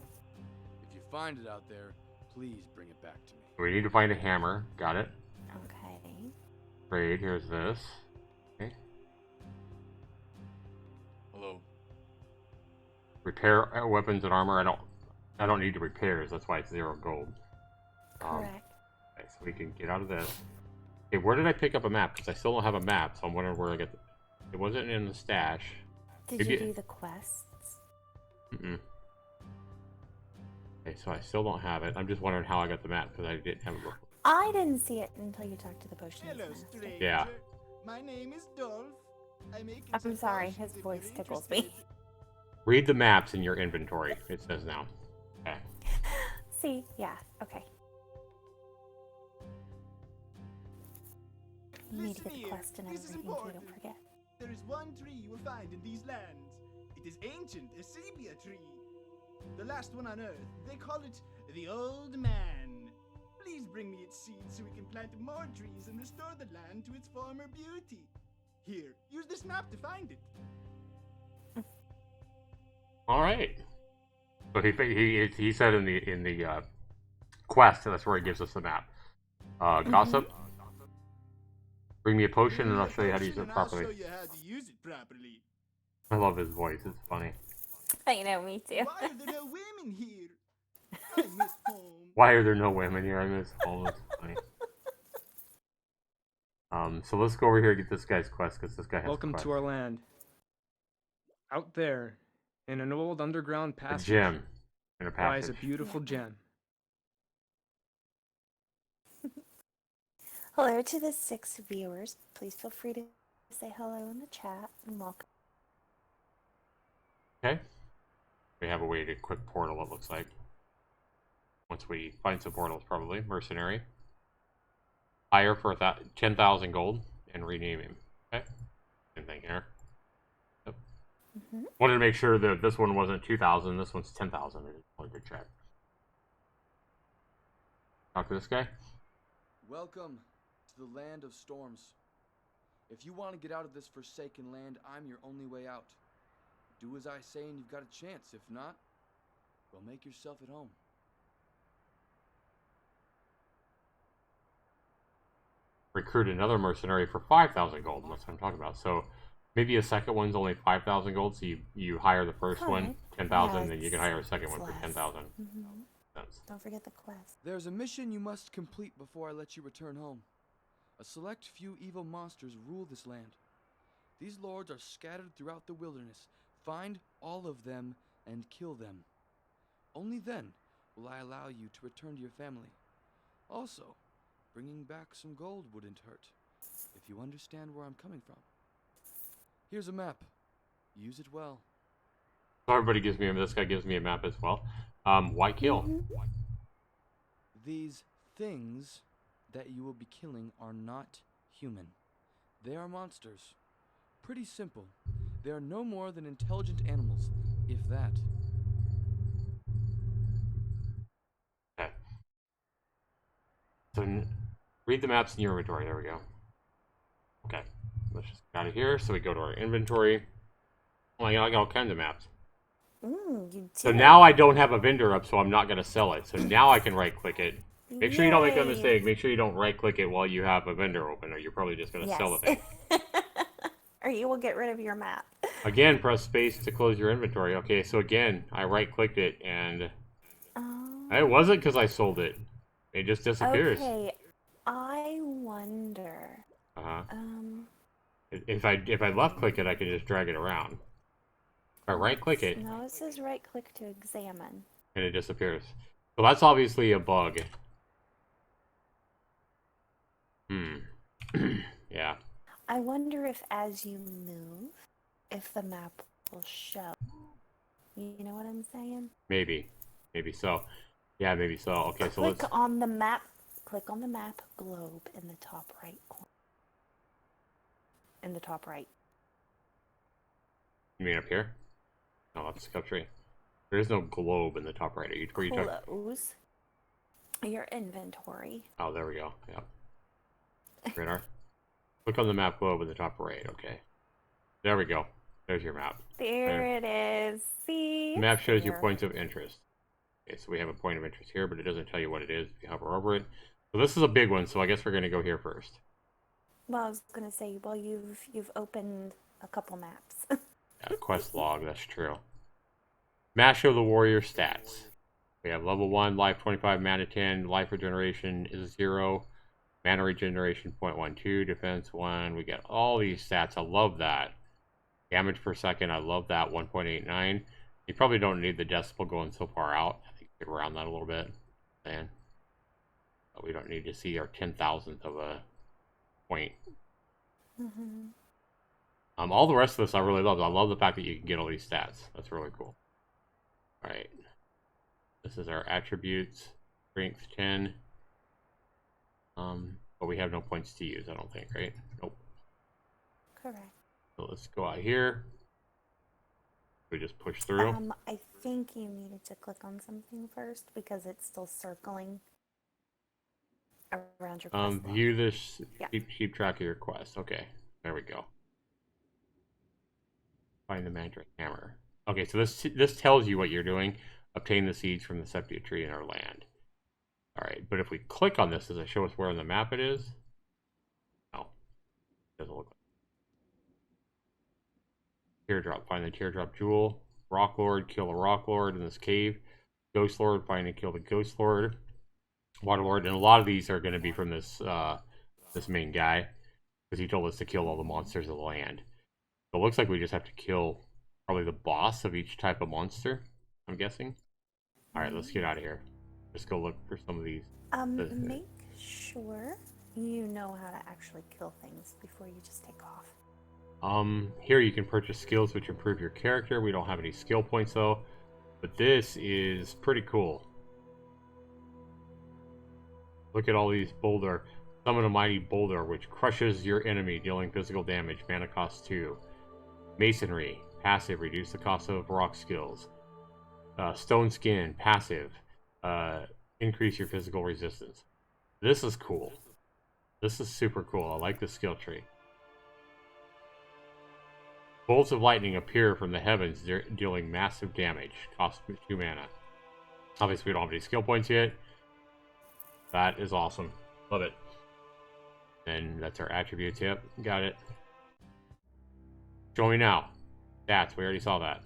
If you find it out there, please bring it back to me. So we need to find a hammer. Got it. Okay. Trade. Here's this. Okay. Hello. Repair weapons and armor. I don't need to repairs. That's why it's 0 gold. Correct. Okay, so we can get out of this. Okay, where did I pick up a map? Because I still don't have a map, so I'm wondering where I got the... It wasn't in the stash. Did Maybe you do the quests? Mm-mm. Okay, so I still don't have it. I'm just wondering how I got the map, because I didn't have it before. I didn't see it until you talked to the potions Hello, master. stranger. Yeah. My name is Dolph. I make and I'm sell sorry, potions his if voice you're tickles interested. me. Read the maps in your inventory, it says now. Okay. See, yeah, okay. You need to get the Listen quest and here, this is everything so you important. don't forget. There is one tree you will find in these lands. It is ancient, a sepia tree. The last one on Earth. They call it the Old Man. Please bring me its seeds so we can plant more trees and restore the land to its former beauty. Here, use this map to find it. All right. So he said in the quest, that's where he gives us the map. Gossip. Bring me a potion Bring and me I'll a show you how to use potion it and I'll properly. show you how to use it properly. I love his voice. It's funny. I know, me too. Why are there no women here? I miss home. Why are there no women here? I miss home. It's funny. So let's go over here and get this guy's quest because this guy has Welcome a quest. to our land. Out there, in an old underground A passage, gem in a lies passage. a beautiful gem. Hello to the 6 viewers. Please feel free to say hello in the chat and welcome. Okay. We have a way to quick portal, it looks like. Once we find some portals, probably. Mercenary. Hire for 10,000 gold and rename him. Okay. Same thing here. Yep. Wanted to make sure that this one wasn't 2,000, this one's 10,000. I just wanted to check. Talk to this guy. Welcome to the land of storms. If you want to get out of this forsaken land, I'm your only way out. Do as I say and you've got a chance. If not, well, make yourself at home. Recruit another mercenary for 5,000 gold. That's what I'm talking about. So maybe a second one's only 5,000 gold. So you hire the first one, 10,000, then you can hire a second one for 10,000. Don't forget the quest. There's a mission you must complete before I let you return home. A select few evil monsters rule this land. These lords are scattered throughout the wilderness. Find all of them and kill them. Only then will I allow you to return to your family. Also, bringing back some gold wouldn't hurt, if you understand where I'm coming from. Here's a map. Use it well. So everybody gives me this guy gives me a map as well. Why kill? These things that you will be killing are not human. They are monsters. Pretty simple. They are no more than intelligent animals, if that. Okay. So read the maps in your inventory. There we go. Okay. Let's just get out of here. So we go to our inventory. Oh my god, I got all kinds of maps. You did. So now I don't have a vendor up, so I'm not going to sell it. So now I can right-click it. Make sure you don't make that Yay. mistake. Make sure you don't right-click it while you have a vendor open, or you're probably just going to sell the thing. Or you will get rid of your map. Again, press space to close your inventory. Okay, so again, I right-clicked it, and it wasn't because I sold it. It just disappears. Okay, I wonder. If I left-click it, I can just drag it around. If I right-click it, No, it says right-click to examine. and it disappears. So that's obviously a bug. Yeah. I wonder if as you move, if the map will show. You know what I'm saying? Maybe. Maybe so. Yeah, maybe so. Okay, so Click let's... on the map. Click on the map globe in the top right corner. In the top right. You mean up here? No, that's the tree. There is no globe in the top right. Are you talking? Close your inventory. Oh, there we go. Yep. Radar. Click on the map globe in the top right. Okay. There we go. There's your map. There it is. See? The map shows your There. points of interest. Okay, so we have a point of interest here, but it doesn't tell you what it is if you hover over it. So this is a big one, so I guess we're going to go here first. Well, I was gonna say, well, you've opened a couple maps. Yeah, quest log, that's true. Mash of the Warrior stats. We have level 1, life 25, mana 10, life regeneration is 0, mana regeneration 0.12, defense 1. We get all these stats. I love that. Damage per second, I love that, 1.89. You probably don't need the decimal going so far out. I think you could round that a little bit. And we don't need to see our 10,000th of a point. Mm-hmm. All the rest of this I really love. I love the fact that you can get all these stats. That's really cool. All right. This is our attributes. Strength 10. But we have no points to use, I don't think, right? Nope. Correct. So let's go out here. We just push through. I think you needed to click on something first because it's still circling around your quest log. View this. Yeah. Keep track of your quest. Okay, there we go. Find the magic hammer. Okay, so this tells you what you're doing. Obtain the seeds from the sepia tree in our land. All right, but if we click on this, does it show us where on the map it is? No, doesn't look like. Teardrop. Find the teardrop jewel. Rock Lord. Kill the Rock Lord in this cave. Ghost Lord. Find and kill the Ghost Lord. Water Lord. And a lot of these are going to be from this this main guy, because he told us to kill all the monsters of the land. So it looks like we just have to kill probably the boss of each type of monster, I'm guessing. All right, let's get out of here. Let's go look for some of these. Make sure you know how to actually kill things before you just take off. Here you can purchase skills which improve your character. We don't have any skill points though, but this is pretty cool. Look at all these boulder. Summon a mighty boulder which crushes your enemy, dealing physical damage. Mana cost 2. Masonry, passive, reduce the cost of rock skills. Stone skin, passive, increase your physical resistance. This is cool. This is super cool. I like the skill tree. Bolts of lightning appear from the heavens, dealing massive damage. Cost 2 mana. Obviously, we don't have any skill points yet. That is awesome. Love it. And that's our attributes. Yep, got it. Show me now. Stats, we already saw that.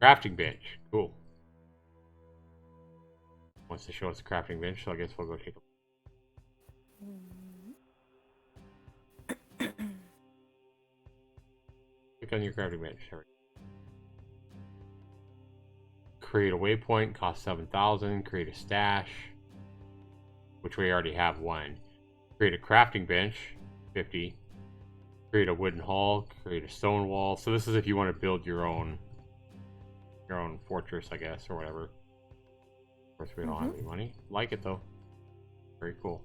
Crafting bench. Cool. Wants to show us a crafting bench, so I guess we'll go take a look. Click on your crafting bench. Create a waypoint, cost 7,000. Create a stash, which we already have one. Create a crafting bench, 50. Create a wooden hall. Create a stone wall. So this is if you want to build your own fortress, I guess, or whatever. Of course, we don't have any money. Like it though. Very cool.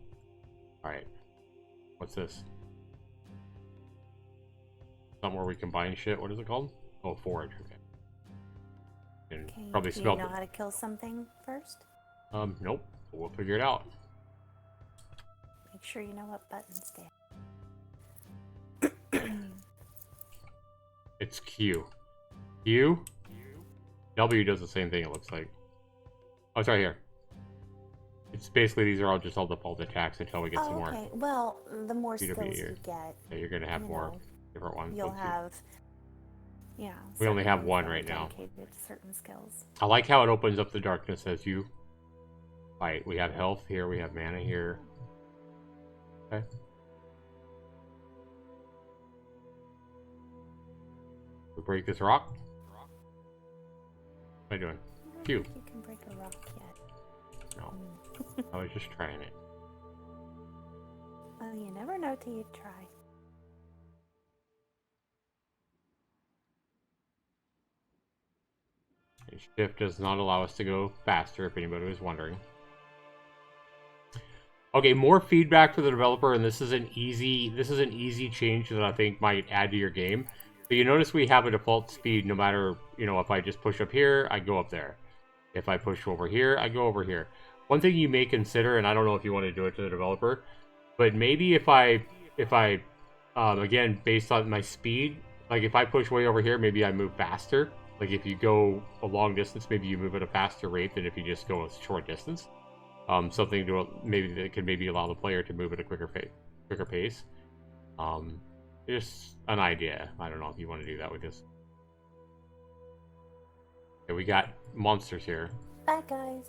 All right. What's this? Something where we combine shit. What is it called? Oh, forage. Okay. And probably do you smelt know it. how to kill something first? Nope. But we'll figure it out. Make sure you know what buttons do. It's Q. Q? W does the same thing, it looks like. Oh, it's right here. It's basically, these are all just all default attacks until we get some more. Okay. Well, the more PW skills here. you get, Yeah, you're gonna have you more know, different ones. you'll Let's see. have, yeah. We only certain have ones one that are right now. dedicated to certain skills. I like how it opens up the darkness as you fight. We have health here, we have mana here. Okay. We break this rock. What am I doing? I don't Q. think you can break a rock yet. No. I was just trying it. Well, you never know till you try. And shift does not allow us to go faster, if anybody was wondering. Okay, more feedback for the developer, and this is an easy change that I think might add to your game. So you notice we have a default speed no matter, if I just push up here, I go up there. If I push over here, I go over here. One thing you may consider, and I don't know if you want to do it to the developer, but maybe if I again, based on my speed, like if I push way over here, maybe I move faster. Like if you go a long distance, maybe you move at a faster rate than if you just go a short distance. Something to maybe that could maybe allow the player to move at a quicker pace. Just an idea. I don't know if you want to do that with this. Okay, we got monsters here. Bye, guys.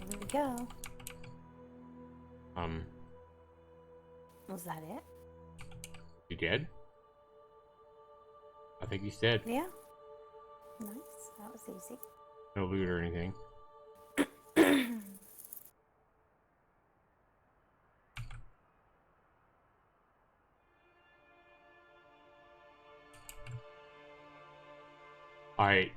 Here we go. Was that it? You dead? I think he's dead. Yeah. Nice. That was easy. No loot or anything. Alright.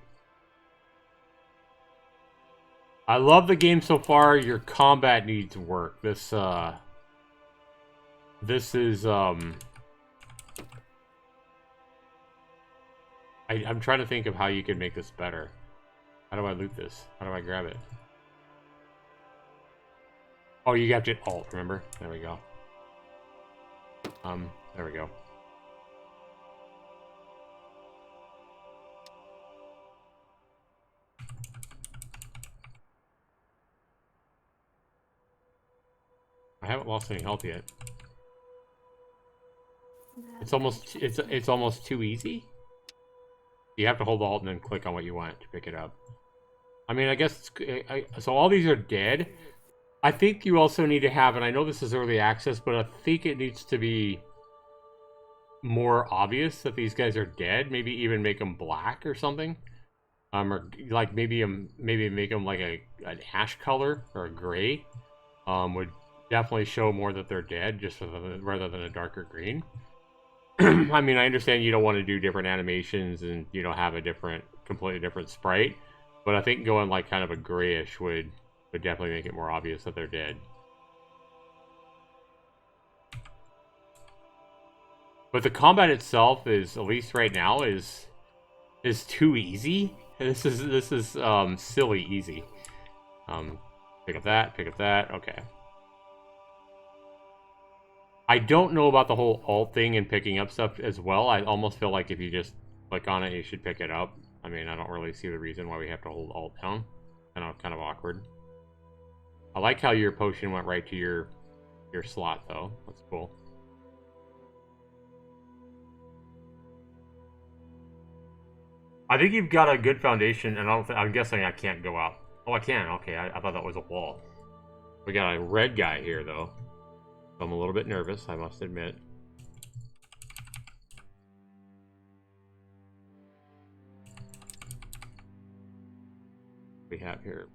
I love the game so far. Your combat needs work. This is I'm trying to think of how you can make this better. How do I loot this? How do I grab it? Oh, you got to alt, remember? There we go. There we go. I haven't lost any health yet. It's almost too easy. You have to hold alt and then click on what you want to pick it up. I mean, I guess so. All these are dead. I think you also need to have, and I know this is early access, but I think it needs to be more obvious that these guys are dead. Maybe even make them black or something. Or like maybe make them like an ash color or a gray. Would definitely show more that they're dead, just rather than a darker green. I mean, I understand you don't want to do different animations and, you know, have a completely different sprite, but I think going like kind of a grayish would definitely make it more obvious that they're dead. But the combat itself is, at least right now, is too easy. This is silly easy. Pick up that. Okay. I don't know about the whole alt thing and picking up stuff as well. I almost feel like if you just click on it, you should pick it up. I mean, I don't really see the reason why we have to hold alt down. Kind of awkward. I like how your potion went right to your slot, though. That's cool. I think you've got a good foundation, and I'm guessing I can't go out. Oh, I can. Okay, I thought that was a wall. We got a red guy here, though. I'm a little bit nervous, I must admit. We have here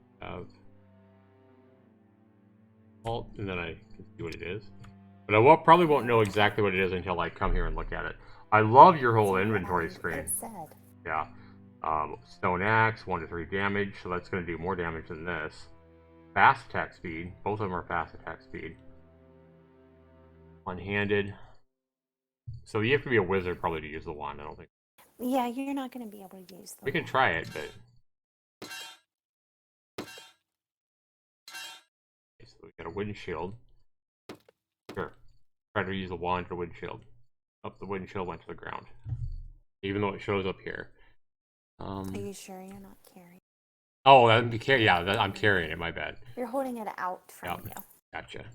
alt, and then I can see what it is. But I probably won't know exactly what it is until I come here and look at it. I love your whole inventory screen. Yeah. Stone axe, 1 to 3 damage, so that's going to do more damage than this. Fast attack speed. Both of them are fast attack speed. One-handed. So you have to be a wizard probably to use the wand, I don't think. Yeah, you're not going to be able to use them. We can try it, but... Okay, so we got a wooden shield. Sure. Try to use the wand for wooden shield. Oh, the wooden shield went to the ground. Even though it shows up here. Are you sure you're not carrying? Oh, I'm carrying it, my bad. You're holding it out from you. Gotcha.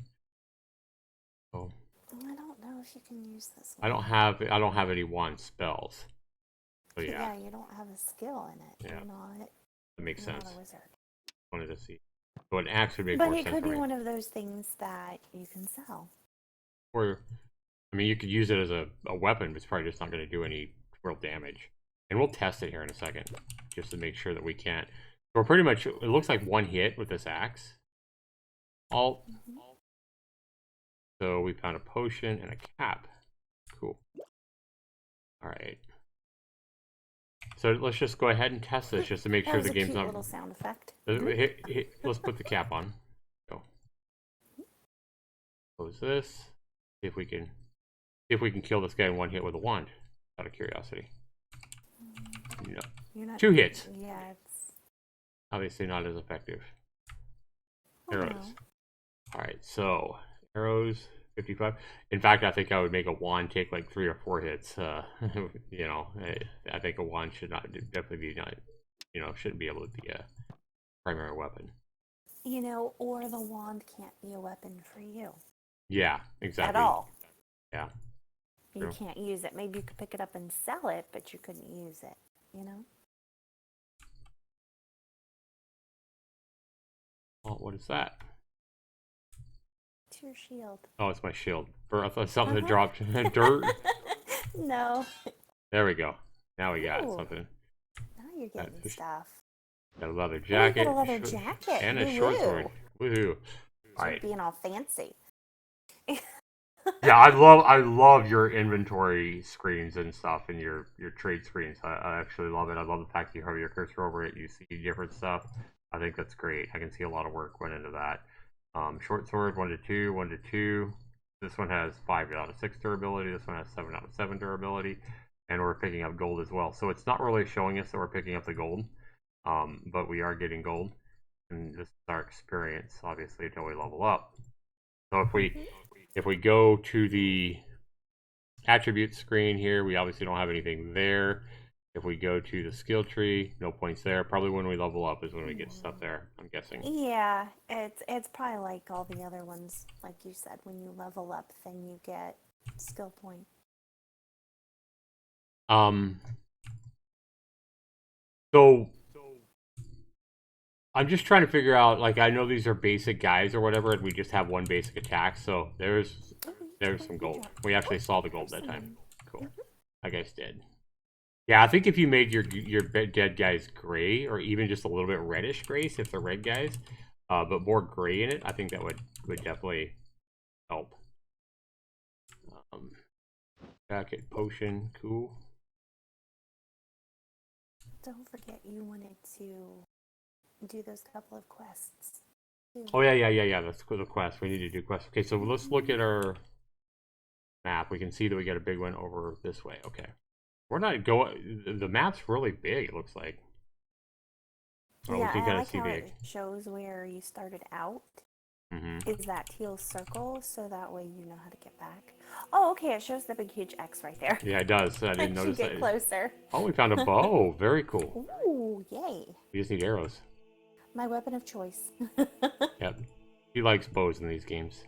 Oh. I don't know if you can use this one. I don't have any wand spells. So yeah. Yeah, you don't have a skill in it. Yeah. You're not, that makes sense. Not a wizard. Wanted to see. So an axe would make more sense. But it could be one of those things that you can sell. Or, I mean, you could use it as a weapon, but it's probably just not going to do any real damage. And we'll test it here in a second, just to make sure that we can't. We're pretty much, it looks like one hit with this axe. Alt. So we found a potion and a cap. Cool. Alright. So let's just go ahead and test this, just to make sure the game's not... That was a cute little sound effect. Let's put the cap on. Go. Close this. See if we can kill this guy in one hit with a wand. Out of curiosity. No. 2 hits. Yeah, it's obviously not as effective. Oh, Arrows. no. Alright, so arrows. 55. In fact, I think I would make a wand take like 3 or 4 hits. You know, I think a wand should not definitely be not, you know, shouldn't be able to be a primary weapon. You know, or the wand can't be a weapon for you Yeah, exactly. at all. Yeah. You True. can't use it. Maybe you could pick it up and sell it, but you couldn't use it, you know? Oh, what is that? It's your shield. Oh, it's my shield. I thought something that Uh-huh. dropped dirt. No. There we go. Now we got Ooh. something. Now you're getting That's- stuff. Got a leather Oh, you jacket. got a leather jacket. And a short sword. Woohoo. All right. Being all fancy. Yeah, I love your inventory screens and stuff and your trade screens. I actually love it. I love the fact that you have your cursor over it. You see different stuff. I think that's great. I can see a lot of work went into that. Short sword 1 to 2, 1 to 2. This one has 5 out of 6 durability. This one has 7 out of 7 durability. And we're picking up gold as well. So it's not really showing us that we're picking up the gold, but we are getting gold. And this is our experience, obviously, until we level up. So if we go to the attribute screen here, we obviously don't have anything there. If we go to the skill tree, no points there. Probably when we level up is when we get stuff there, I'm guessing. Yeah, it's probably like all the other ones. Like you said, when you level up, then you get skill points. So I'm just trying to figure out, like, I know these are basic guys or whatever, and we just have one basic attack, so there's some gold. We actually saw the gold that time. Cool. That guy's dead. Yeah, I think if you made your dead guys gray, or even just a little bit reddish gray, if they're red guys, but more gray in it, I think that would definitely help. Jacket, potion, cool. Don't forget you wanted to do those couple of quests too. Oh yeah. That's the quest. We need to do quests. Okay, so let's look at our map. We can see that we got a big one over this way. Okay, we're not going. The map's really big. It looks like. Oh, Yeah, we can I kind like of see how the. it shows where you started out. Mm-hmm. Is that teal circle, so that way you know how to get back. Oh, okay, it shows the big huge X right there. Yeah, it does. I didn't As you notice get that. closer. Oh, we found a bow. Very cool. Ooh, yay. We just need arrows. My weapon of choice. Yep. He likes bows in these games.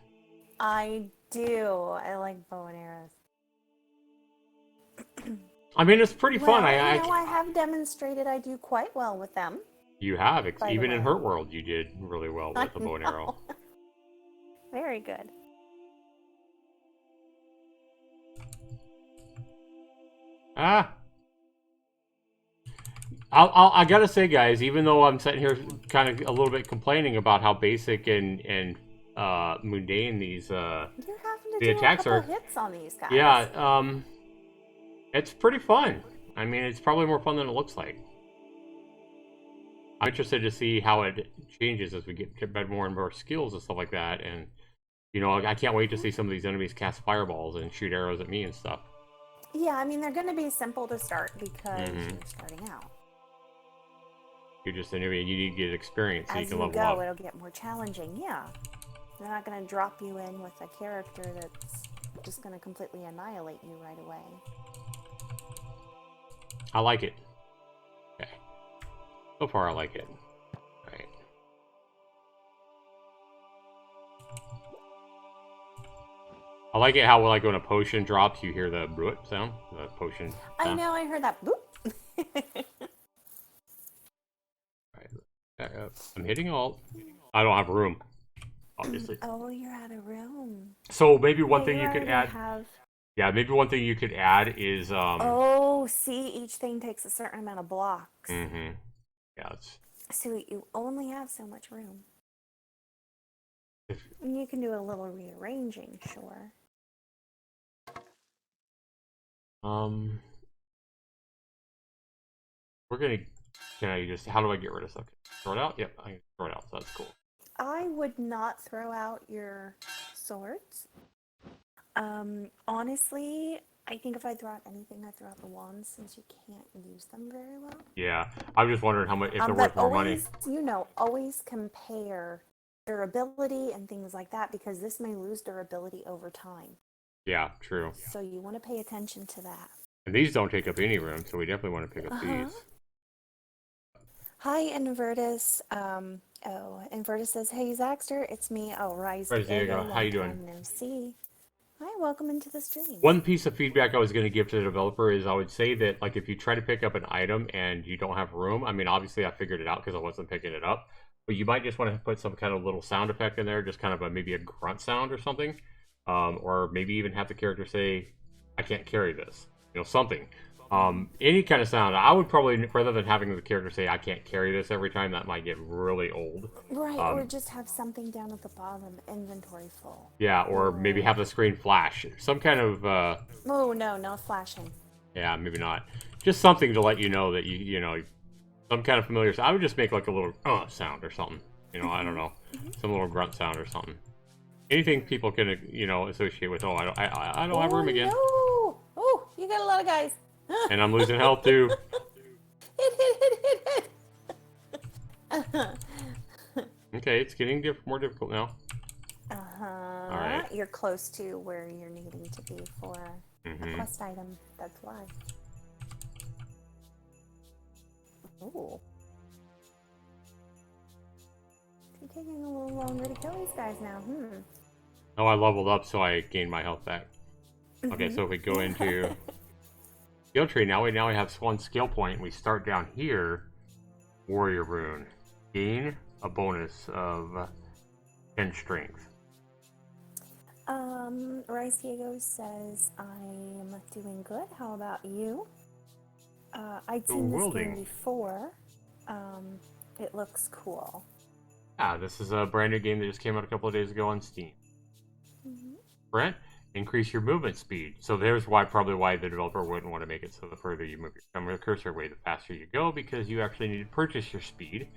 I do. I like bow and arrows. I mean, it's pretty fun. Well, I have demonstrated I do quite well with them. You have. By the Even in way. Hurt World, you did really well I with the bow and arrow. know. Very good. Ah. I gotta say, guys, even though I'm sitting here kind of a little bit complaining about how basic and mundane these You're having to the do attacks a are, couple hits on these guys. yeah, it's pretty fun. I mean, it's probably more fun than it looks like. I'm interested to see how it changes as we get more and more skills and stuff like that. And you know, I can't wait to see some of these enemies cast fireballs and shoot arrows at me and stuff. Yeah, I mean, they're going to be simple to start because you're starting out. You're just a newbie, and you need to get experience so As you can you level go, up. it'll get more challenging. Yeah. They're not going to drop you in with a character that's just going to completely annihilate you right away. I like it. Okay. So far, I like it. Right. I like it how, like, when a potion drops, you hear the bloop sound. The potion sound. I know, I heard that. Boop. Right. Back up. I'm hitting alt. I don't have room, obviously. Oh, you're out of room. So maybe one Yeah, thing you you could already add. have- Yeah, maybe one thing you could add is Oh, see, each thing takes a certain amount of blocks. Yeah, it's. So you only have so much room. If, And you can do a little rearranging, sure. We're gonna. Can I just? How do I get rid of stuff? Throw it out. Yep, I can throw it out. So that's cool. I would not throw out your swords. Honestly, I think if I throw out anything, I throw out the wands since you can't use them very well. Yeah, I'm just wondering how much if they're worth But more money. always, you know, always compare durability and things like that, because this may lose durability over time. Yeah, true. So you want to pay attention to that. And these don't take up any room, so we definitely want to pick up these. Hi, Invertus. Invertus says, "Hey, Zaxter, it's me. Oh, Rise Diego. How you doing? No see. Hi, welcome into the stream." One piece of feedback I was going to give to the developer is I would say that, like, if you try to pick up an item and you don't have room, I mean, obviously I figured it out because I wasn't picking it up, but you might just want to put some kind of little sound effect in there, just kind of maybe a grunt sound or something, or maybe even have the character say, "I can't carry this," you know, something. Any kind of sound. I would probably, rather than having the character say, "I can't carry this" every time, that might get really old. Right, or just have something down at the bottom, inventory full. Yeah, or maybe have the screen flash. Some kind of, Oh, no, not flashing. yeah, maybe not. Just something to let you know that you know, some kind of familiar sound. I would just make like a little sound or something. You know, I don't know. Some little grunt sound or something. Anything people can, you know, associate with, oh, I don't have room again. No! Oh, you got a lot of guys. And I'm losing health too. Hit. Okay, it's getting more difficult now. All right. You're close to where you're needing to be for a quest item. That's why. Oh. It's taking a little longer to kill these guys now. Oh, I leveled up, so I gained my health back. Okay, so if we go into skill tree, now we have one skill point. We start down here, warrior rune. Gain a bonus of 10 strength. Rice Diego says, "I'm doing good. How about you?" I'd seen this game before. It looks cool. Ah, this is a brand new game that just came out a couple of days ago on Steam. Brent, increase your movement speed. So there's probably why the developer wouldn't want to make it so the further you move your camera cursor away, the faster you go, because you actually need to purchase your speed.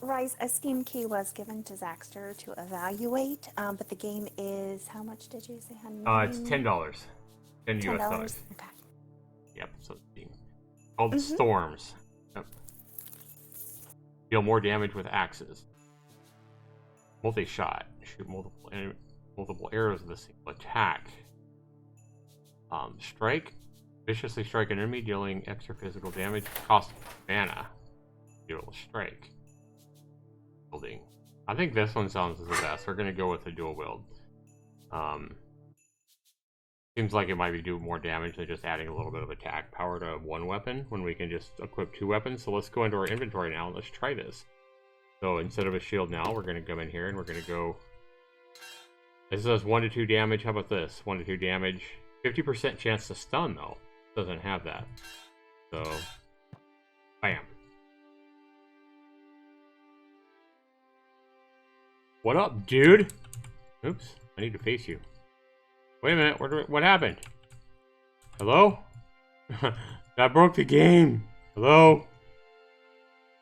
Rise, a Steam key was given to Zaxter to evaluate, but the game is, how much did you say? It's $10. $10 US dollars. Okay. Yep, so it's Steam. Called Storms. Yep. Deal more damage with axes. Multi-shot. Shoot multiple arrows with a single attack. Strike. Viciously strike an enemy, dealing extra physical damage. Cost mana. Dual strike. Wielding. I think this one sounds the best. We're gonna go with the dual wield. Seems like it might be doing more damage than just adding a little bit of attack power to one weapon when we can just equip two weapons. So let's go into our inventory now and let's try this. So instead of a shield now, we're gonna come in here and we're gonna go. This says 1 to 2 damage. How about this? 1 to 2 damage. 50% chance to stun though. Doesn't have that. So, bam. What up, dude? Oops, I need to face you. Wait a minute, what happened? Hello? That broke the game. Hello?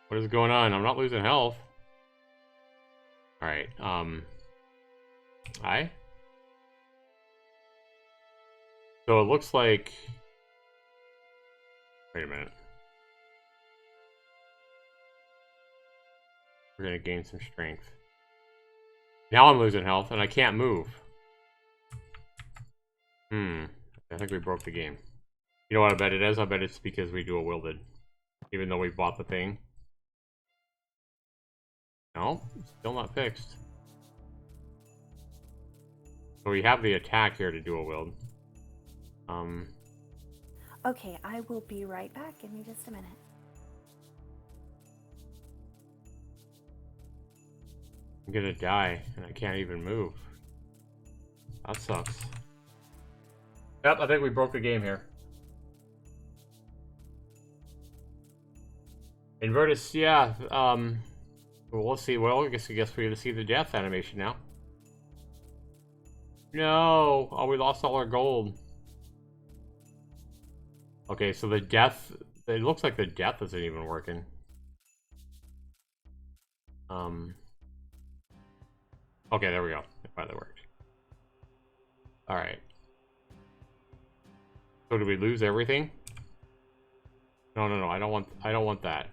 What is going on? I'm not losing health. Alright, hi? So it looks like... Wait a minute. We're gonna gain some strength. Now I'm losing health and I can't move. I think we broke the game. You know what I bet it is? I bet it's because we dual wielded. Even though we bought the thing. No, still not fixed. So we have the attack here to dual wield. Okay, I will be right back. Give me just a minute. I'm gonna die and I can't even move. That sucks. Yep, I think we broke the game here. Invertus, yeah. Well, let's see. Well, I guess we're gonna see the death animation now. No! Oh, we lost all our gold. Okay, so the death... It looks like the death isn't even working. Okay, there we go. It finally worked. Alright. So did we lose everything? No, I don't want that.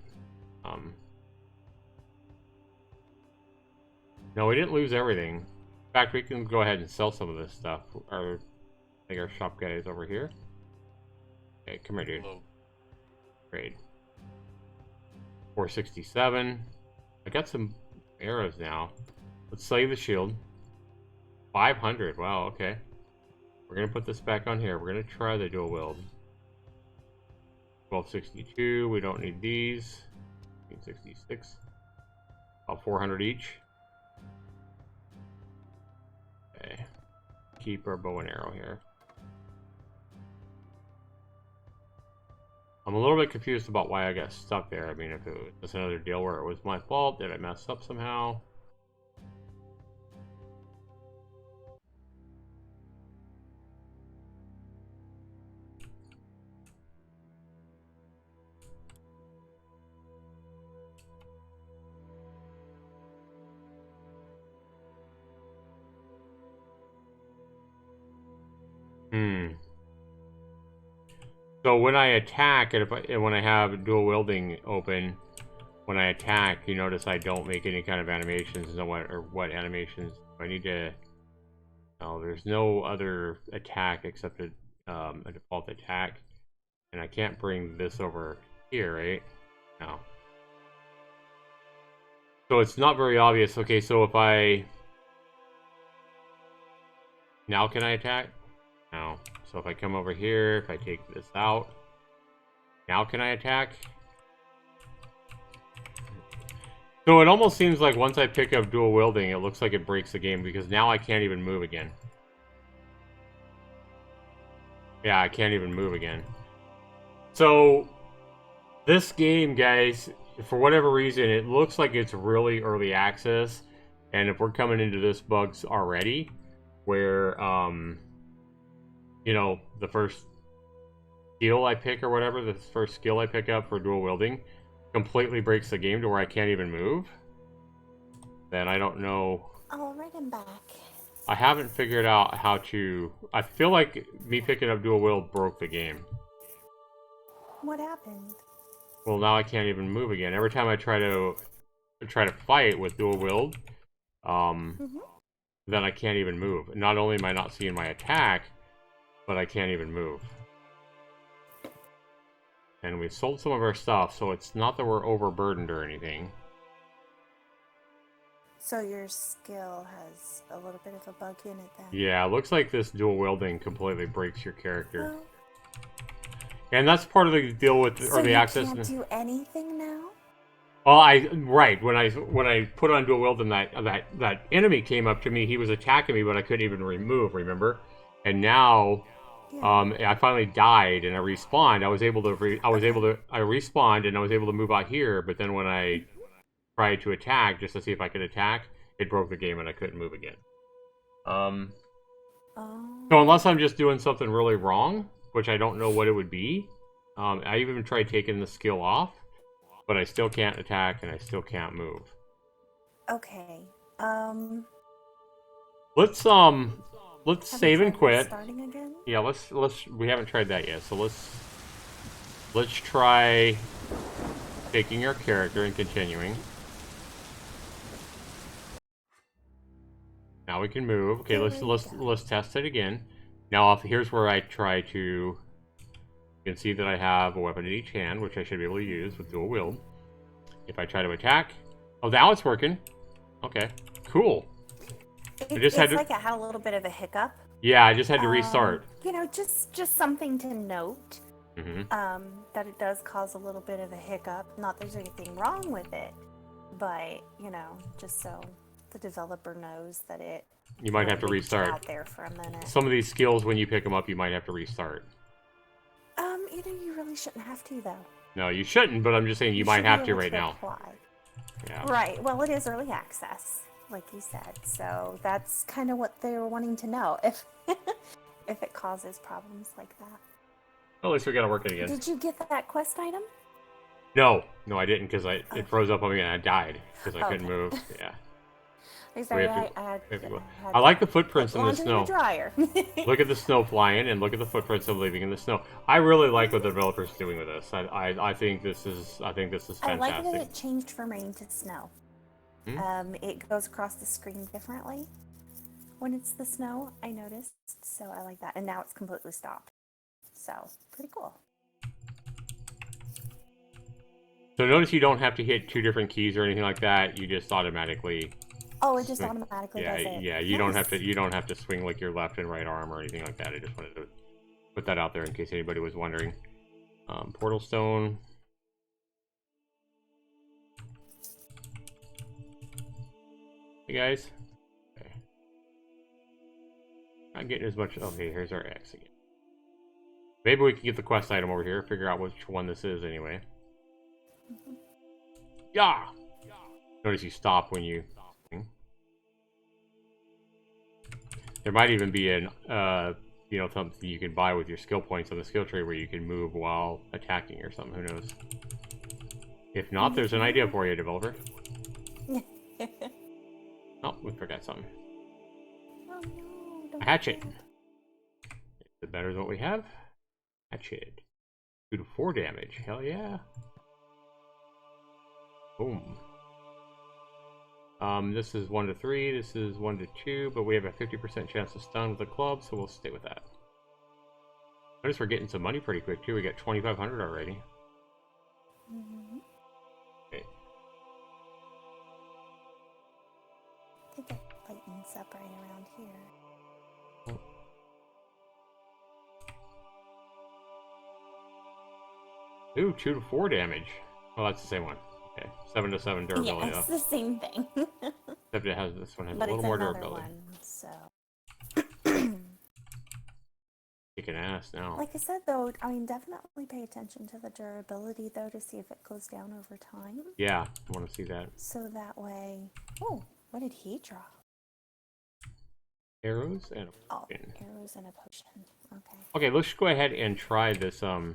No, we didn't lose everything. In fact, we can go ahead and sell some of this stuff. I think our shop guy is over here. Okay, come here, dude. Hello. Trade. 467. I got some arrows now. Let's sell you the shield. 500. Wow, okay. We're going to put this back on here. We're going to try the dual wield. 1262. We don't need these. 1866. About 400 each. Okay. Keep our bow and arrow here. I'm a little bit confused about why I got stuck there. I mean, if it was another deal where it was my fault, did I mess up somehow? So when I attack, and when I have dual wielding open, when I attack, you notice I don't make any kind of animations. What animations do I need to? Oh, there's no other attack except a default attack, and I can't bring this over here, right? No. So it's not very obvious. Okay, so if I now can I attack? No. So if I come over here, if I take this out, now can I attack? So it almost seems like once I pick up dual wielding, it looks like it breaks the game because now I can't even move again. Yeah, I can't even move again. So this game, guys, for whatever reason, it looks like it's really early access. And if we're coming into this bugs already, where you know, the first skill I pick or whatever, the first skill I pick up for dual wielding completely breaks the game to where I can't even move, then I don't know. All right, I'm back. I haven't figured out how to. I feel like me picking up dual wield broke the game. What happened? Well, now I can't even move again. Every time I try to fight with dual wield, then I can't even move. Not only am I not seeing my attack, but I can't even move. And we sold some of our stuff, so it's not that we're overburdened or anything. So your skill has a little bit of a bug in it then? Yeah, it looks like this dual wielding completely breaks your character. Well, and that's part of the deal with early access. So you can't do anything now? Well, right, when I put on dual wield and that enemy came up to me, he was attacking me, but I couldn't even move, remember? And now I finally died and I respawned. I respawned and I was able to move out here, but then when I tried to attack just to see if I could attack, it broke the game and I couldn't move again. So unless I'm just doing something really wrong, which I don't know what it would be, I even tried taking the skill off, but I still can't attack and I still can't move. Okay. Let's save and quit. Starting again? Yeah, let's we haven't tried that yet, so let's try taking our character and continuing. Now we can move. Okay, let's test it again. Now here's where I try to. You can see that I have a weapon in each hand, which I should be able to use with dual wield. If I try to attack, oh, now it's working. Okay, cool. It's like it had a little bit of a hiccup. Yeah, I just had to restart. You know, just something to note. Mm-hmm. That it does cause a little bit of a hiccup. Not there's anything wrong with it, but you know, just so the developer knows that it. You might have to restart. Out there for a minute. Some of these skills, when you pick them up, you might have to restart. You know, you really shouldn't have to though. No, you shouldn't. But I'm just saying you might have to right now. Yeah. Right. Well, it is early access, like you said. So that's kind of what they were wanting to know if if it causes problems like that. Well, at least we got to work it again. Did you get that quest item? No, I didn't because it froze up on me and I died because I couldn't move. Yeah. I'm sorry, I like the footprints in the snow. Dryer. Look at the snow flying and look at the footprints of leaving in the snow. I really like what the developer's doing with this. I think this is fantastic. I like that it changed from rain to snow. It goes across the screen differently when it's the snow, I noticed. So I like that. And now it's completely stopped. So, pretty cool. So notice you don't have to hit 2 different keys or anything like that. You just automatically. Oh, it just automatically Yeah, does it. yeah. You don't have to. You don't have to swing like your left and right arm or anything like that. I just wanted to put that out there in case anybody was wondering. Portal stone. Hey guys. Okay. Not getting as much. Okay, here's our X again. Maybe we can get the quest item over here. Figure out which one this is anyway. Yeah. Notice you stop when you. There might even be an you know, something you can buy with your skill points on the skill tree where you can move while attacking or something. Who knows? If not, there's an idea for you, developer. Oh, we forgot something. Oh no, don't A hatchet. forget. The better than what we have. Hatchet. 2 to 4 damage. Hell yeah. Boom. This is 1 to 3. This is 1 to 2, but we have a 50% chance to stun with a club, so we'll stay with that. Notice we're getting some money pretty quick too. We got 2,500 already. Okay. I think it lightens up right around here. Ooh, 2 to 4 damage. Oh, that's the same one. Okay, 7 to 7 durability. Yeah, it's the same thing. Except it has this one has But a little it's more another durability. one, so. Kicking ass now. Like I said, though, I mean, definitely pay attention to the durability, though, to see if it goes down over time. Yeah, I want to see that. So that way. Oh, what did he draw? Arrows and a Oh, potion. arrows and a potion. Okay. Okay, let's go ahead and try this. I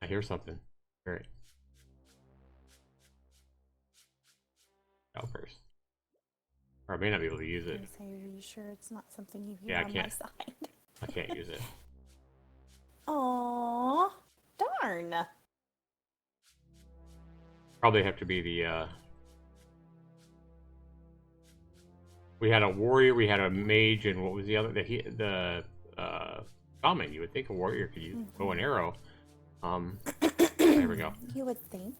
hear something. All right. Out first. Or I may not be able to use it. So are you sure it's not something you hear Yeah, I on my can't. side? I can't use it. Aw, darn. Probably have to be the. We had a warrior, we had a mage, and what was the other? The shaman. You would think a warrior could use bow and arrow. There we go. You would think.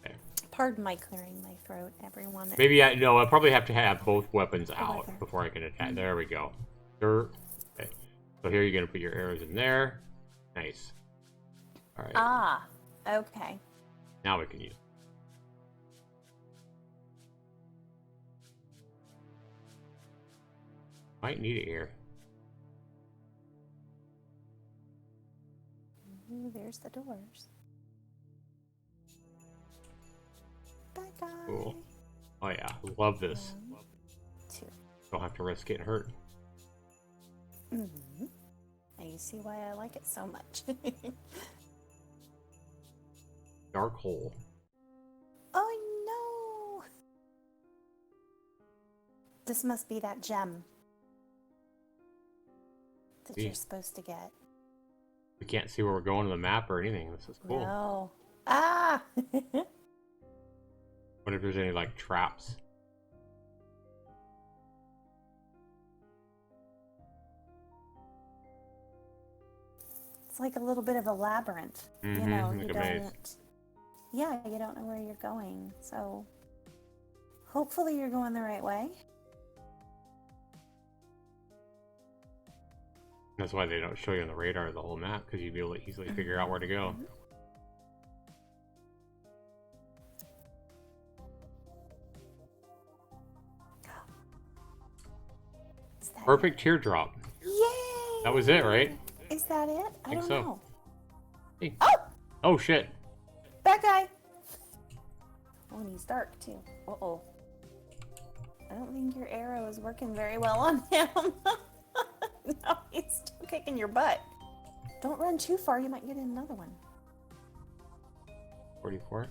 Okay. Pardon my clearing my throat, everyone. Maybe I probably have to have both weapons out However. before I can attack. There we go. Okay. So here you're gonna put your arrows in there. Nice. All right. Ah, okay. Now we can use. Might need it here. Ooh, there's the doors. Bye, guys. Cool. Oh yeah, love this. 1, 2. Don't have to risk getting hurt. Mm-hmm. Now you see why I like it so much. Dark hole. Oh no! This must be that gem that See. you're supposed to get. We can't see where we're going on the map or anything. This is cool. No. Ah! What if there's any like traps? It's like a little bit of a labyrinth. You know, like you a maze. don't. Yeah, you don't know where you're going. So hopefully you're going the right way. That's why they don't show you on the radar the whole map, because you'd be able to easily figure out where to go. Is that Perfect teardrop. it? Yay! That was it, right? Is that it? I Think don't so. know. Hey. Oh! Oh shit. That guy! Oh, and he's dark too. Uh-oh. I don't think your arrow is working very well on him. No, he's still kicking your butt. Don't run too far, you might get in another one. 44.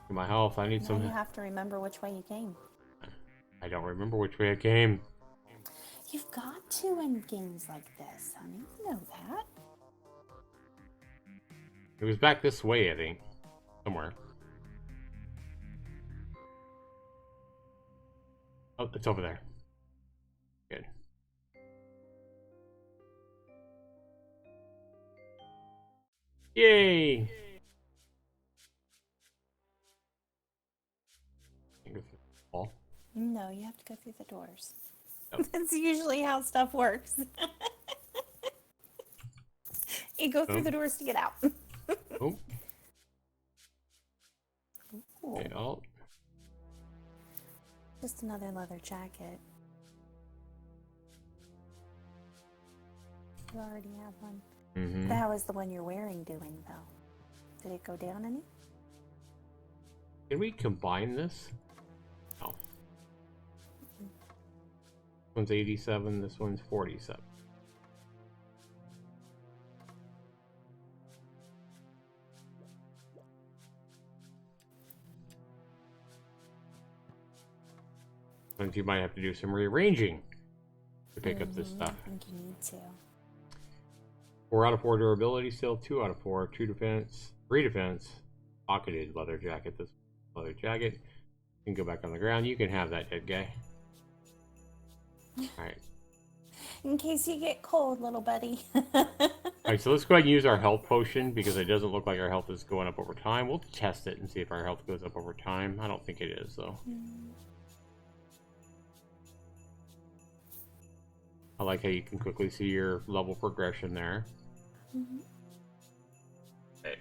My health. I need Now some. you have to remember which way you came. I don't remember which way I came. You've got to in games like this, honey. You know that. It was back this way, I think. somewhere. Oh, it's over there. Good. Yay! No, you have to go through the doors. Yep. That's usually how stuff works. You go through the doors to get out. Oh. Ooh, Okay, oh. just another leather jacket. You already have one. Mm-hmm. That was the one you're wearing doing, though. Did it go down any? Can we combine this? No. This one's 87, this one's 47. Sometimes you might have to do some rearranging to pick up this stuff. I think you need to. 4 out of 4 durability still, 2 out of 4, 2 defense, 3 defense, pocketed leather jacket, this leather jacket. You can go back on the ground, you can have that dead guy. Alright. In case you get cold, little buddy. Alright, so let's go ahead and use our health potion because it doesn't look like our health is going up over time. We'll test it and see if our health goes up over time. I don't think it is, though. I like how you can quickly see your level progression there. Okay.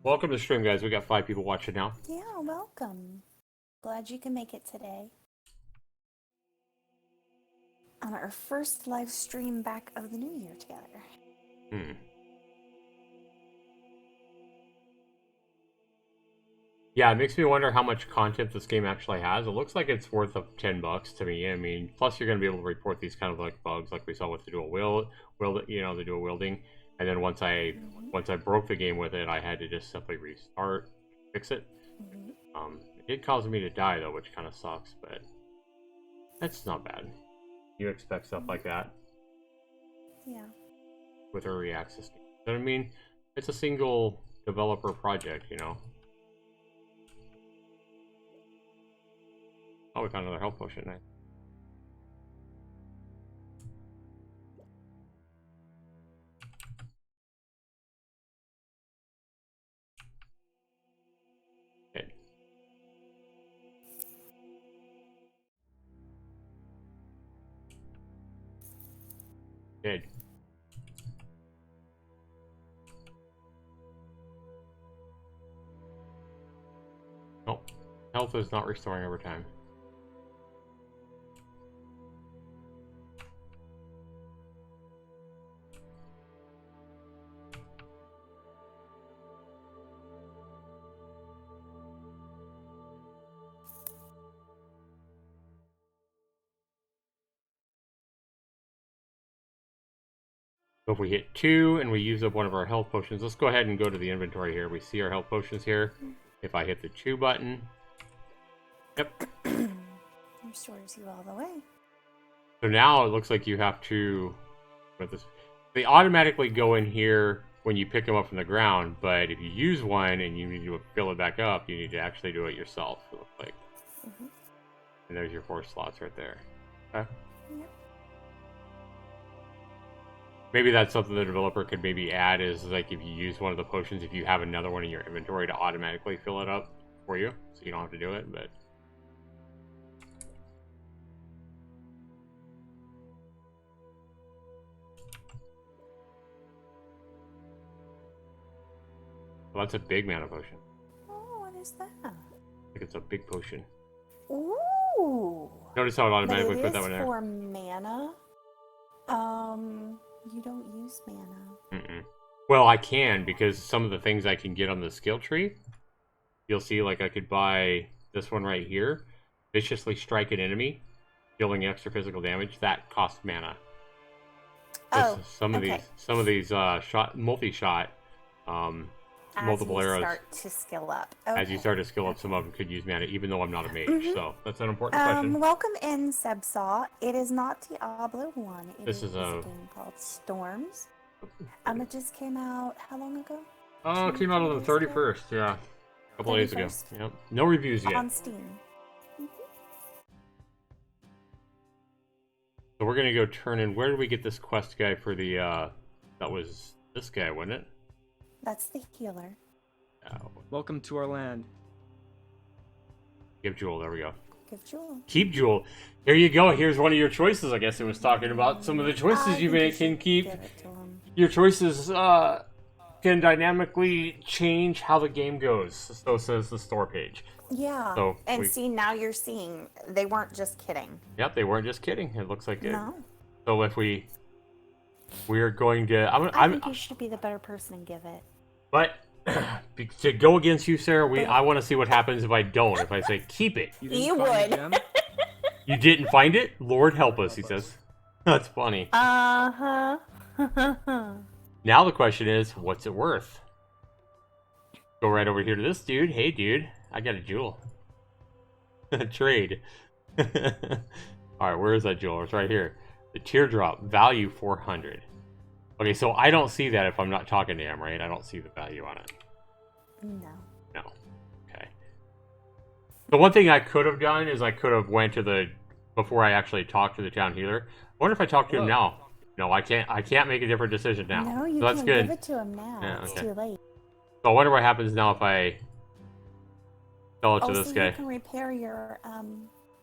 Welcome to the stream, guys. We got 5 people watching now. Yeah, welcome. Glad you can make it today. On our first live stream back of the new year together. Yeah, it makes me wonder how much content this game actually has. It looks like it's worth of $10 to me. I mean, plus you're going to be able to report these kind of like bugs, like we saw with the dual the dual wielding. And then once I broke the game with it, I had to just simply restart, fix it. It did cause me to die though, which kind of sucks, but that's not bad. You expect stuff like that? Yeah. With early access games. But I mean, it's a single developer project, you know. Oh, we found another health potion. Nice. Good. Good. Oh, health is not restoring over time. So if we hit 2 and we use up one of our health potions, let's go ahead and go to the inventory here. We see our health potions here. If I hit the 2 button, yep. Restores you all the way. So now it looks like you have to, they automatically go in here when you pick them up from the ground, but if you use one and you need to fill it back up, you need to actually do it yourself, it looks like. And there's your 4 slots right there. Okay. Yep. Maybe that's something the developer could maybe add is like if you use one of the potions, if you have another one in your inventory to automatically fill it up for you, so you don't have to do it, but... Well, that's a big mana potion. Oh, what is that? I think it's a big potion. Ooh. Notice how it automatically But put it that is one there. for mana. You don't use mana. Well, I can, because some of the things I can get on the skill tree, you'll see, like, I could buy this one right here. Viciously strike an enemy, dealing extra physical damage. That costs mana. Oh, Some of these multi-shot, multiple arrows. As you start to skill up. Okay. As you start to skill up, some of them could use mana, even though I'm not a mage. So that's an important question. Welcome in, Sebsaw. It is not Diablo 1. It This is a game called Storms. It just came out how long ago? Oh, it came out on the 31st. Yeah, a couple days ago. 31st? Yep. No reviews yet. On Steam. So we're gonna go turn in. Where did we get this quest guy for the? That was this guy, wasn't it? That's the healer. Oh, Welcome to our land. give Jewel. There we go. Give Jewel. Keep Jewel. Here you go. Here's one of your choices. I guess it was talking about some of the choices you make can keep. Give it to him. Your choices can dynamically change how the game goes. So says the store page. Yeah. So and see, now you're seeing they weren't just kidding. Yep, they weren't just kidding. It looks like it. No. So if we're going to. I think you should be the better person and give it. But to go against you, Sarah, I want to see what happens if I don't. If I say keep it, didn't You find the would. gem? you didn't find it. Lord help us, he says. That's funny. Uh-huh. Now the question is, what's it worth? Go right over here to this dude. Hey, dude, I got a jewel. Trade. All right, where is that jewel? It's right here. The teardrop value 400. Okay, so I don't see that if I'm not talking to him, right? I don't see the value on it. No. No. Okay. The one thing I could have done is I could have went to the before I actually talked to the town healer. I wonder if I talk to him now. No, I can't. I can't make a different decision now. No, you so that's can't good. give it to him now. Yeah, It's okay. too late. So I wonder what happens now if I sell it to Oh, this so guy. you can repair your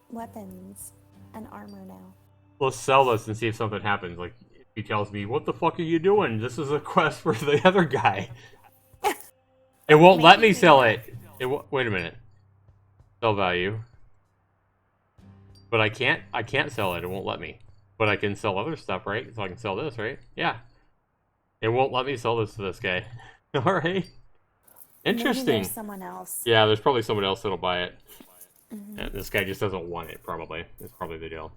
weapons and armor now. Let's sell this and see if something happens. Like if he tells me, "What the fuck are you doing? This is a quest for the other guy." It won't let me sell it. Wait a minute. Sell value. But I can't sell it. It won't let me. But I can sell other stuff, right? So I can sell this, right? Yeah. It won't let me sell this to this guy. All right. Maybe Interesting. there's someone else. Yeah, there's probably someone else that'll buy it. Mhm. And this guy just doesn't want it, probably. That's probably the deal.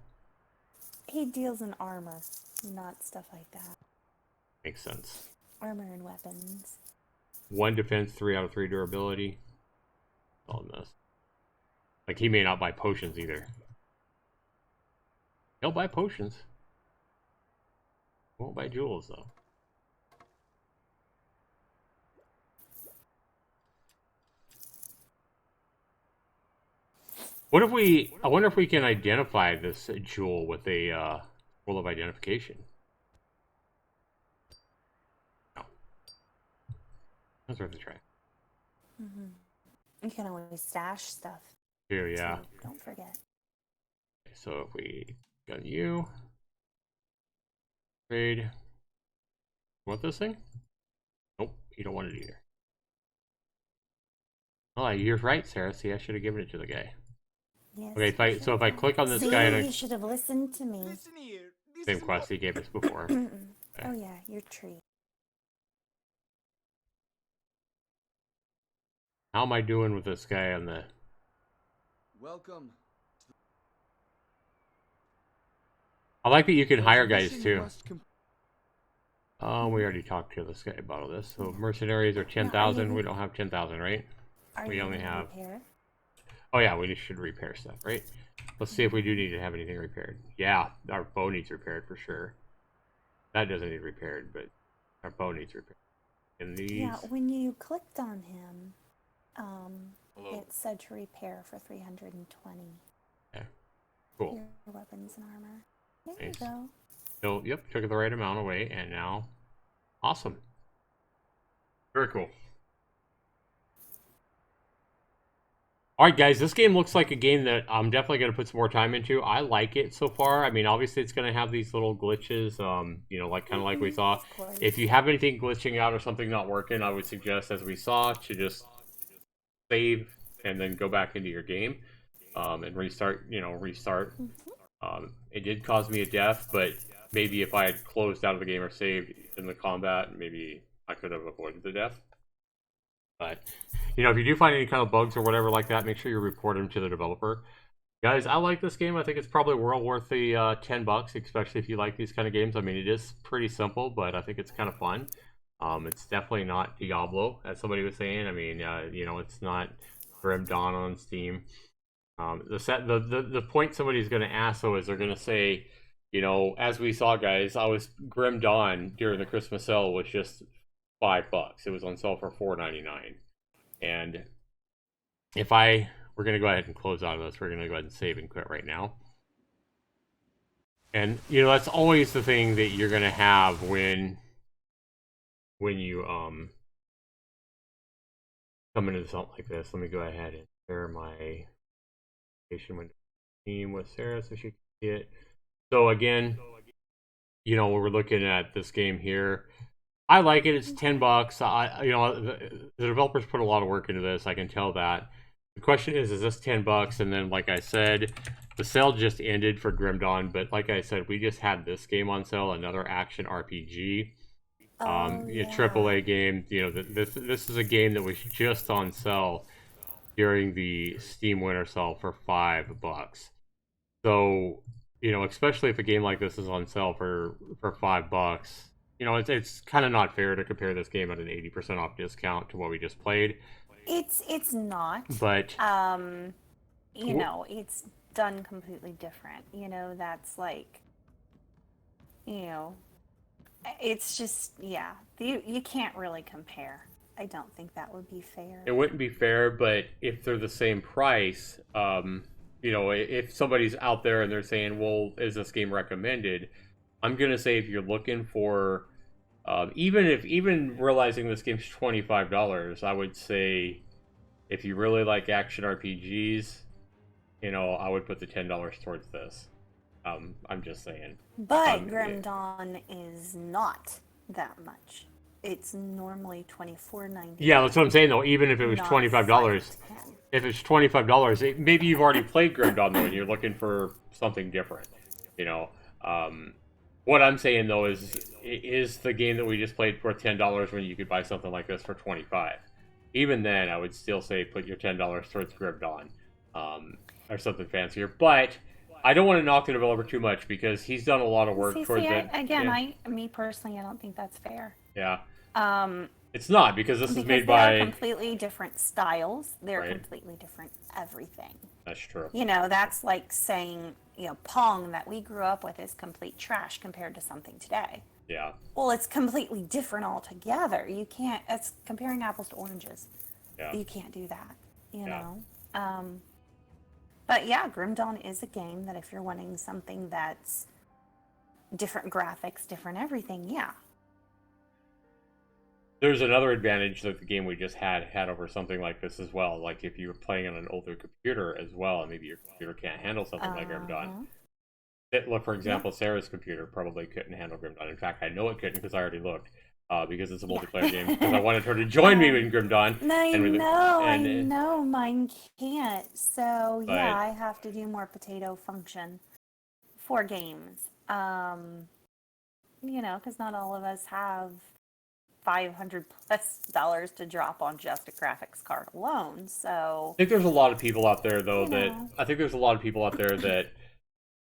He deals in armor, not stuff like that. Makes sense. Armor and weapons. 1 defense, 3 out of 3 durability. All in this. Like, he may not buy potions either. He'll buy potions. Won't buy jewels, though. What if we... I wonder if we can identify this jewel with a roll of identification. No. That's worth a try. Mm-hmm. You can always stash stuff. Too, yeah. too, don't forget. So if we got you... Trade... You want this thing? Nope, you don't want it either. Oh, you're right, Sarah. See, I should have given it to the guy. Yes. Okay, if I click on this See, guy and you should have listened to me. Listen here. This same is quest he gave us before. Mm-mm. Oh yeah, your tree. How am I doing with this guy on the... Welcome. I like that you can hire guys Mission too. must com- We already talked to this guy about all this. So mercenaries are 10,000. We don't have 10,000, right? Are We you only gonna have... repair? Oh yeah, we just should repair stuff, right? Let's see if we do need to have anything repaired. Yeah, our bow needs repaired for sure. That doesn't need repaired, but our bow needs repaired. And these... Yeah, when you clicked on him, Hello. it said to repair for 320. Okay, cool. Your weapons and armor. There Nice. you go. So, yep, took the right amount away, and now... Awesome. Very cool. Alright guys, this game looks like a game that I'm definitely going to put some more time into. I like it so far. I mean, obviously it's going to have these little glitches, you know, like kind of like we saw. Of course. If you have anything glitching out or something not working, I would suggest, as we saw, to just save and then go back into your game and restart, restart. It did cause me a death, but maybe if I had closed out of the game or saved in the combat, maybe I could have avoided the death. But, if you do find any kind of bugs or whatever like that, make sure you report them to the developer. Guys, I like this game. I think it's probably well worth the $10, especially if you like these kind of games. I mean, it is pretty simple, but I think it's kind of fun. It's definitely not Diablo, as somebody was saying. I mean, it's not Grim Dawn on Steam. The point somebody's going to ask, though, is they're going to say, as we saw, guys, Grim Dawn during the Christmas sale was just $5. It was on sale for $4.99. And we're gonna go ahead and close out of this. We're gonna go ahead and save and quit right now. And that's always the thing that you're gonna have when you come into something like this. Let me go ahead and share my application window team with Sarah so she can see it. So again, we're looking at this game here. I like it. It's $10. The developers put a lot of work into this. I can tell that. The question is this $10? And then, like I said, the sale just ended for Grim Dawn. But like I said, we just had this game on sale, another action RPG. A AAA game. This is a game that was just on sale during the Steam Winter Sale for $5. So, especially if a game like this is on sale for $5, it's kind of not fair to compare this game at an 80% off discount to what we just played. It's not. But it's done completely different. That's like, it's just, you can't really compare. I don't think that would be fair. It wouldn't be fair, but if they're the same price, if somebody's out there and they're saying, well, is this game recommended? I'm going to say if you're looking for, even realizing this game's $25, I would say if you really like action RPGs, I would put the $10 towards this. I'm just saying. But Grim Dawn is not that much. It's normally $24.99. Yeah, that's what I'm saying though. Even if it was $25, maybe you've already played Grim Dawn though, and you're looking for something different. What I'm saying though is the game that we just played worth $10 when you could buy something like this for $25. Even then, I would still say put your $10 towards Grim Dawn, or something fancier. But I don't want to knock the developer too much because he's done a lot of work towards it. Me personally, I don't think that's fair. Yeah. It's not because this is made by completely different styles. They're completely different everything. That's true. That's like saying, Pong that we grew up with is complete trash compared to something today. Yeah. Well, it's completely different altogether. You can't. It's comparing apples to oranges. Yeah. You can't do that. You know. But yeah, Grim Dawn is a game that if you're wanting something that's different graphics, different everything, yeah. There's another advantage that the game we just had over something like this as well. Like if you were playing on an older computer as well, and maybe your computer can't handle something like Grim Dawn. Look, for example, Sarah's computer probably couldn't handle Grim Dawn. In fact, I know it couldn't because I already looked. Because it's a multiplayer game. Because I wanted her to join me in Grim Dawn. I know, mine can't. So yeah, I have to do more potato function for games. Because not all of us have $500+ to drop on just a graphics card alone. So I think there's a lot of people out there though that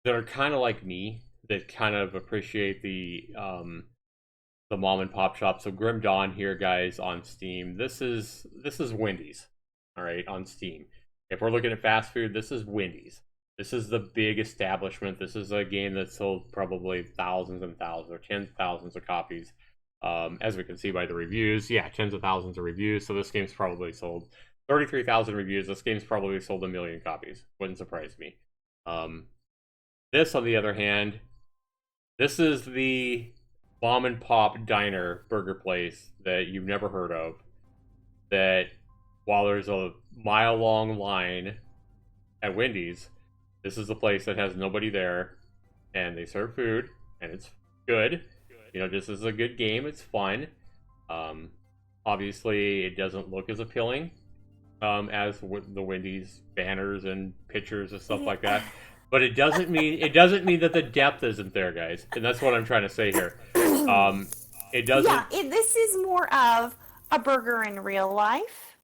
are kind of like me, that kind of appreciate the mom and pop shop. So Grim Dawn here, guys, on Steam. This is Wendy's, all right, on Steam. If we're looking at fast food, this is Wendy's. This is the big establishment. This is a game that sold probably thousands and thousands or tens of thousands of copies. As we can see by the reviews, tens of thousands of reviews. So this game's probably sold 33,000 reviews. This game's probably sold 1 million copies. Wouldn't surprise me. This, on the other hand, this is the mom and pop diner burger place that you've never heard of. That while there's a mile-long line at Wendy's, this is the place that has nobody there, and they serve food, and it's good. This is a good game. It's fun. Obviously, it doesn't look as appealing as the Wendy's banners and pictures and stuff like that. But it doesn't mean that the depth isn't there, guys. And that's what I'm trying to say here. It doesn't. Yeah, this is more of a burger in real life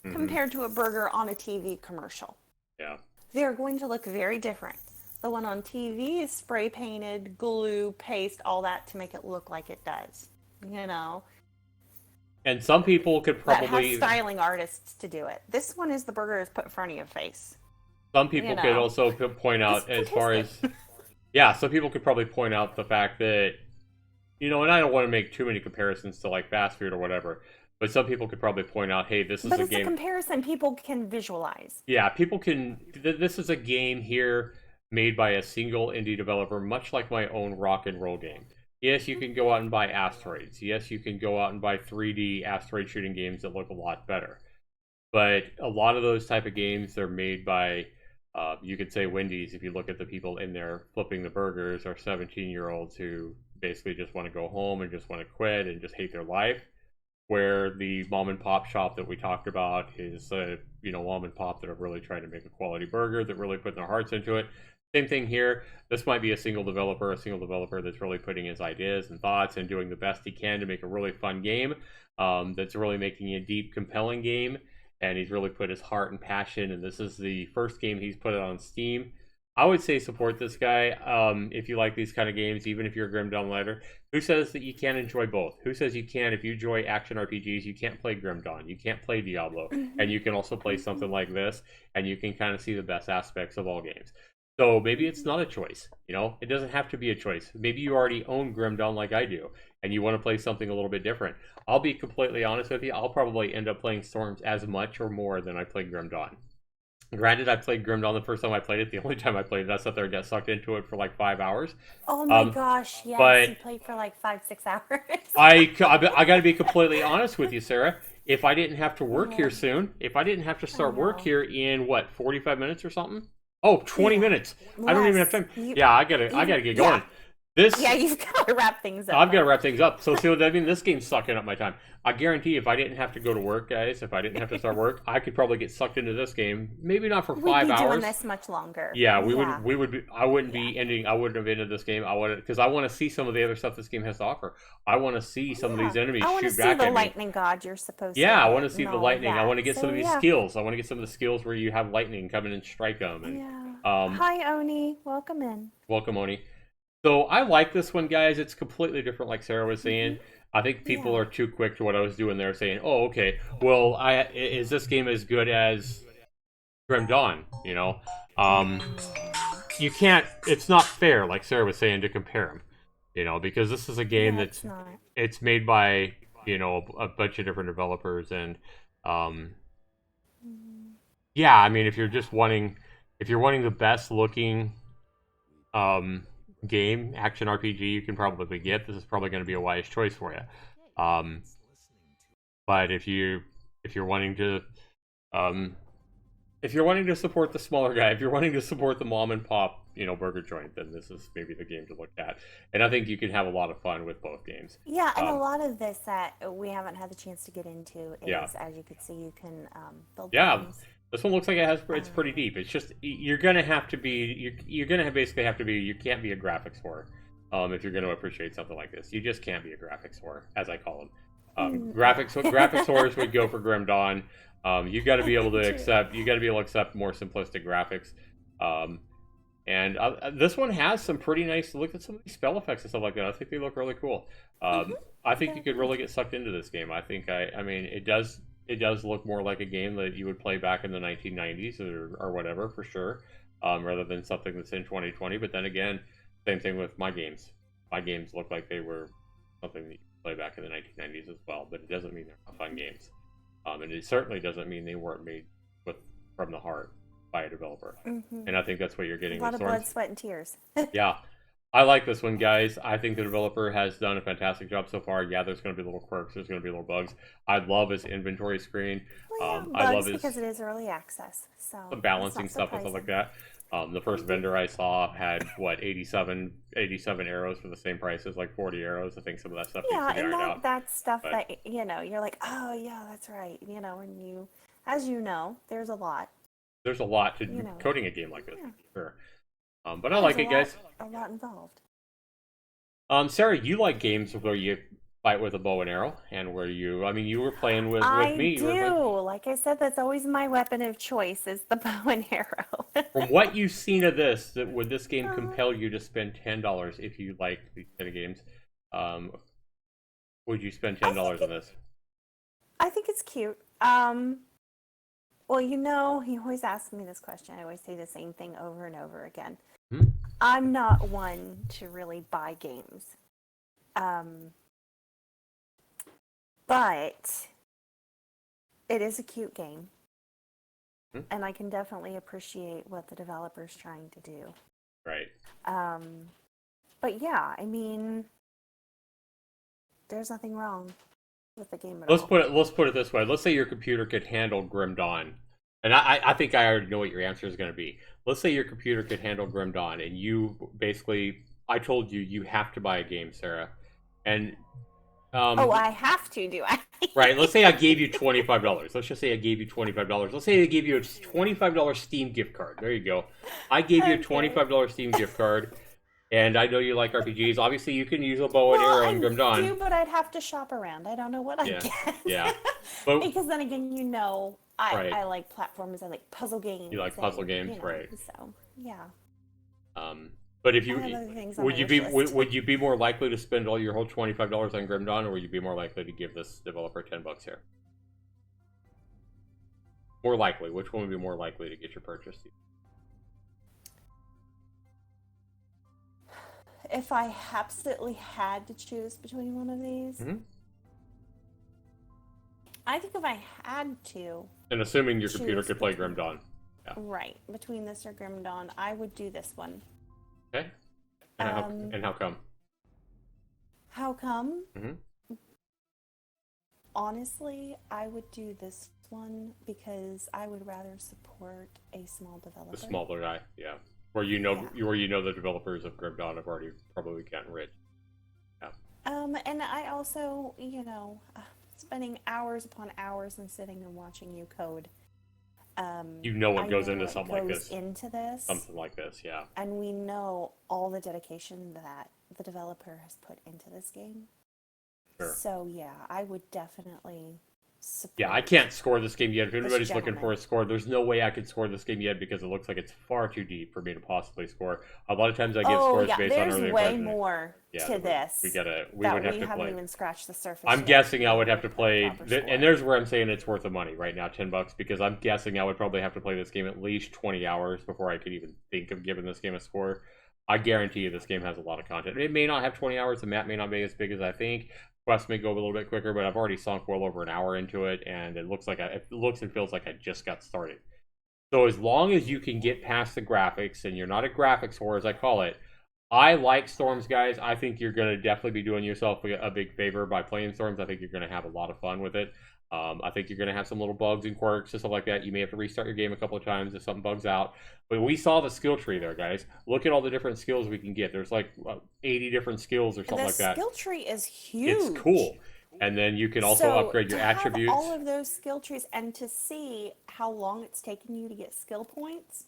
compared to a burger on a TV commercial. Yeah. They're going to look very different. The one on TV is spray painted, glue, paste, all that to make it look like it does. And some people could probably have styling artists to do it. This one is the burger is put in front of your face. Some people could also point out some people could probably point out the fact that you know, and I don't want to make too many comparisons to like fast food or whatever, but some people could probably point out, hey, this is But a it's a game. comparison people can visualize. Yeah, people can. This is a game here made by a single indie developer, much like my own rock and roll game. Yes, you can go out and buy asteroids. Yes, you can go out and buy 3D asteroid shooting games that look a lot better. But a lot of those type of games, they're made by, you could say Wendy's, if you look at the people in there flipping the burgers, are 17-year-olds who basically just want to go home and just want to quit and just hate their life. Where the mom and pop shop that we talked about is, mom and pop that are really trying to make a quality burger, that really put their hearts into it. Same thing here. This might be a single developer that's really putting his ideas and thoughts and doing the best he can to make a really fun game, that's really making a deep, compelling game, and he's really put his heart and passion, and this is the first game he's put it on Steam. I would say support this guy if you like these kind of games, even if you're a Grim Dawn lighter. Who says that you can't enjoy both? Who says you can? If you enjoy action RPGs, you can't play Grim Dawn, you can't play Diablo, and you can also play something like this, and you can kind of see the best aspects of all games. So maybe it's not a choice, you know? It doesn't have to be a choice. Maybe you already own Grim Dawn like I do, and you want to play something a little bit different. I'll be completely honest with you, I'll probably end up playing Storms as much or more than I played Grim Dawn. Granted, I played Grim Dawn the first time I played it. The only time I played it, I sat there and got sucked into it for like 5 hours. Oh my gosh, yes, but you played for like 5-6 hours. I got to be completely honest with you, Sarah. If I didn't have to work here soon, if I didn't have to start work here in, 45 minutes or something? Oh, 20 minutes. I don't even have time. I gotta get going. Yeah, you've got to wrap things up. I've got to wrap things up. So see what I mean? This game's sucking up my time. I guarantee if I didn't have to go to work, guys, if I didn't have to start work, I could probably get sucked into this game. Maybe not for 5 hours. We'd be doing this much longer. Yeah, we would be. I wouldn't have ended this game. I would, because I want to see some of the other stuff this game has to offer. I want to see some of these enemies shoot back at me. I want to see the lightning god you're supposed to. Yeah, I want to see the lightning. I want to get some of these skills. I want to get some of the skills where you have lightning come in and strike them. And, hi, Oni. Welcome in. Welcome, Oni. So I like this one, guys. It's completely different, like Sarah was saying. I think people are too quick to what I was doing there, saying, "Oh, okay. Well, is this game as good as Grim Dawn?" You know, you can't. It's not fair, like Sarah was saying, to compare them. You know, because this is a game it's made by a bunch of different developers, and I mean, if you're wanting the best looking game, action RPG you can probably get, this is probably going to be a wise choice for you. But if you're wanting to support the smaller guy, if you're wanting to support the mom and pop burger joint, then this is maybe the game to look at. And I think you can have a lot of fun with both games. Yeah, and a lot of this that we haven't had the chance to get into is, as you can see, you can build games. This one looks like it's pretty deep. It's just you're gonna have to be you can't be a graphics whore if you're gonna appreciate something like this. You just can't be a graphics whore, as I call them. Graphics whores would go for Grim Dawn. You got to be able to accept more simplistic graphics. And this one has some pretty nice. Look at some of these spell effects and stuff like that. I think they look really cool. I think you could really get sucked into this game. I think I mean it does. It does look more like a game that you would play back in the 1990s or whatever, for sure, rather than something that's in 2020. But then again, same thing with my games. My games look like they were something that you could play back in the 1990s as well, but it doesn't mean they're not fun games. And it certainly doesn't mean they weren't made from the heart by a developer. And I think that's what you're getting. A lot of blood, sweat, and tears. Yeah. I like this one, guys. I think the developer has done a fantastic job so far. Yeah, there's going to be little quirks. There's going to be little bugs. I love his inventory screen. I love his because it is early access. So the balancing stuff and stuff like that. The first vendor I saw had 87 arrows for the same price as like 40 arrows. I think some of that stuff needs to be ironed out. That's stuff that you're like, oh yeah, that's right. And you, as you know, there's a lot. There's a lot to coding a game like this, for sure. But I like it, guys. A lot involved. Sarah, you like games where you fight with a bow and arrow, and where you were playing with me. I do. Like I said, that's always my weapon of choice is the bow and arrow. From what you've seen of this, would this game compel you to spend $10 if you like these kind of games? Would you spend $10 on this? I think it's cute. Well, you always ask me this question. I always say the same thing over and over again. I'm not one to really buy games. But it is a cute game. Hmm. And I can definitely appreciate what the developer's trying to do. Right. But yeah, I mean, there's nothing wrong with the game at Let's all. put it this way. Let's say your computer could handle Grim Dawn. And I think I already know what your answer is going to be. Let's say your computer could handle Grim Dawn, and you basically, I told you you have to buy a game, Sarah. And Oh, I have to, do I? right, let's say I gave you $25. Let's just say I gave you $25. Let's say I gave you a $25 Steam gift card. There you go. I gave you a $25 Steam gift card, and I know you like RPGs. Obviously, you can use a bow and arrow in Grim Dawn. I do, but I'd have to shop around. I don't know what I get. Yeah. But, because then again, Right. I like platformers. I like puzzle games. You like puzzle games, right? So yeah. But if you I have other things on would my you be wish list. would you be more likely to spend all your whole $25 on Grim Dawn, or would you be more likely to give this developer $10 here? More likely. Which one would be more likely to get your purchase? If I absolutely had to choose between one of these, Mhm. I think if I had to, And assuming your computer Choose could play between- Grim Dawn. Yeah. right, between this or Grim Dawn, I would do this one. Okay. And how come? How come? Mhm. Honestly, I would do this one because I would rather support a small developer. The smaller guy, yeah. Where you know the developers of Grim Dawn have already probably gotten rich. Yeah. And I also, spending hours upon hours and sitting and watching you code. You know what I goes know into what something like goes this. into this. Something like this, yeah. And we know all the dedication that the developer has put into this game. Sure. So yeah, I would definitely support. Yeah, I can't score this game yet. If This anybody's looking for a gentleman. score, there's no way I could score this game yet because it looks like it's far too deep for me to possibly score. A lot of times I get scores based on early there's way impressions. more to this. We that would have we to haven't play. even scratched the surface. I'm yet guessing I to would have to get a play, proper score. and there's where I'm saying it's worth the money right now, $10, because I'm guessing I would probably have to play this game at least 20 hours before I could even think of giving this game a score. I guarantee you this game has a lot of content. It may not have 20 hours, the map may not be as big as I think. Quests may go a little bit quicker, but I've already sunk well over an hour into it, and it looks and feels like I just got started. So as long as you can get past the graphics, and you're not a graphics whore, as I call it, I like Storms, guys. I think you're going to definitely be doing yourself a big favor by playing Storms. I think you're going to have a lot of fun with it. I think you're going to have some little bugs and quirks and stuff like that. You may have to restart your game a couple of times if something bugs out. But we saw the skill tree there, guys. Look at all the different skills we can get. There's like 80 different skills or something like that. The skill tree is huge. It's cool. And then you can also upgrade your attributes. To have all of those skill trees and to see how long it's taken you to get skill points,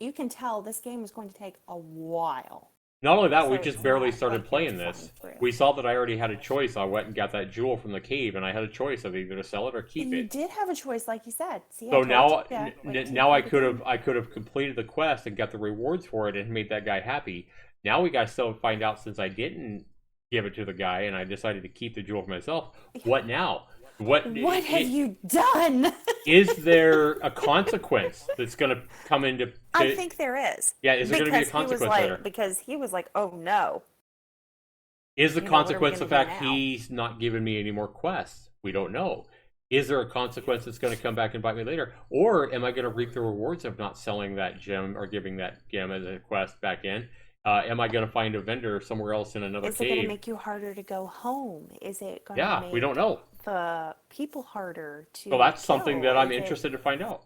you can tell this game is going to take a while. Not only that, we So just it's barely not started like playing you're this. flying through. We saw that I already had a choice. I went and got that jewel from the cave, and I had a choice of either to sell it or keep You it. did have a choice, like you said. See, So I now, told you, wait till now you I play the could game. have completed the quest and got the rewards for it and made that guy happy. Now we got to still find out, since I didn't give it to the guy and I decided to keep the jewel for myself. What now? What have you done? Is there a consequence that's going to come into? I think there is. Yeah, is there going to be a Because he was consequence like, later? because he was like, oh no. Is the You know, what are we consequence the gonna do fact now? he's not giving me any more quests? We don't know. Is there a consequence that's going to come back and bite me later? Or am I going to reap the rewards of not selling that gem or giving that gem as a quest back in? Am I going to find a vendor somewhere else in another Is it going cave? to make you harder to go home? Is it going to Yeah, make we don't know. the people harder to So that's something kill? that I'm Is it- interested to find out.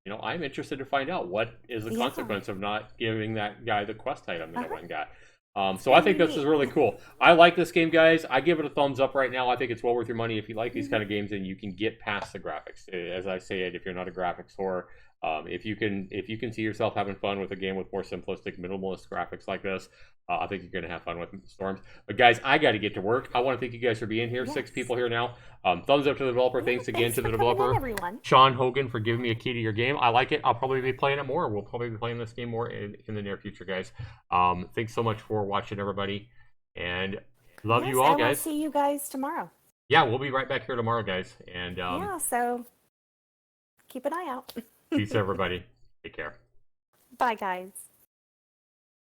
You know, I'm interested to find out what is the Yeah. consequence of not giving that guy the quest item that I Uh-huh. went and got. So I think this is really cool. I like this game, guys. I give it a thumbs up right now. I think it's well worth your money if you like these kind of games and you can get past the graphics. As I say it, if you're not a graphics whore, if you can see yourself having fun with a game with more simplistic, minimalist graphics like this, I think you're going to have fun with Storms. But guys, I got to get to work. I want to thank you guys for being here. 6 Yes. people here now. Thumbs up to the developer. Yeah, Thanks again to the for coming in, developer. everyone. Sean Hogan, for giving me a key to your game. I like it. I'll probably be playing it more. We'll probably be playing this game more in the near future, guys. Thanks so much for watching, everybody. And love Yes, you all, and we'll guys. see you guys tomorrow. Yeah, we'll be right back here tomorrow, guys. And Yeah, so keep an eye out. peace, everybody. Take care. Bye, guys.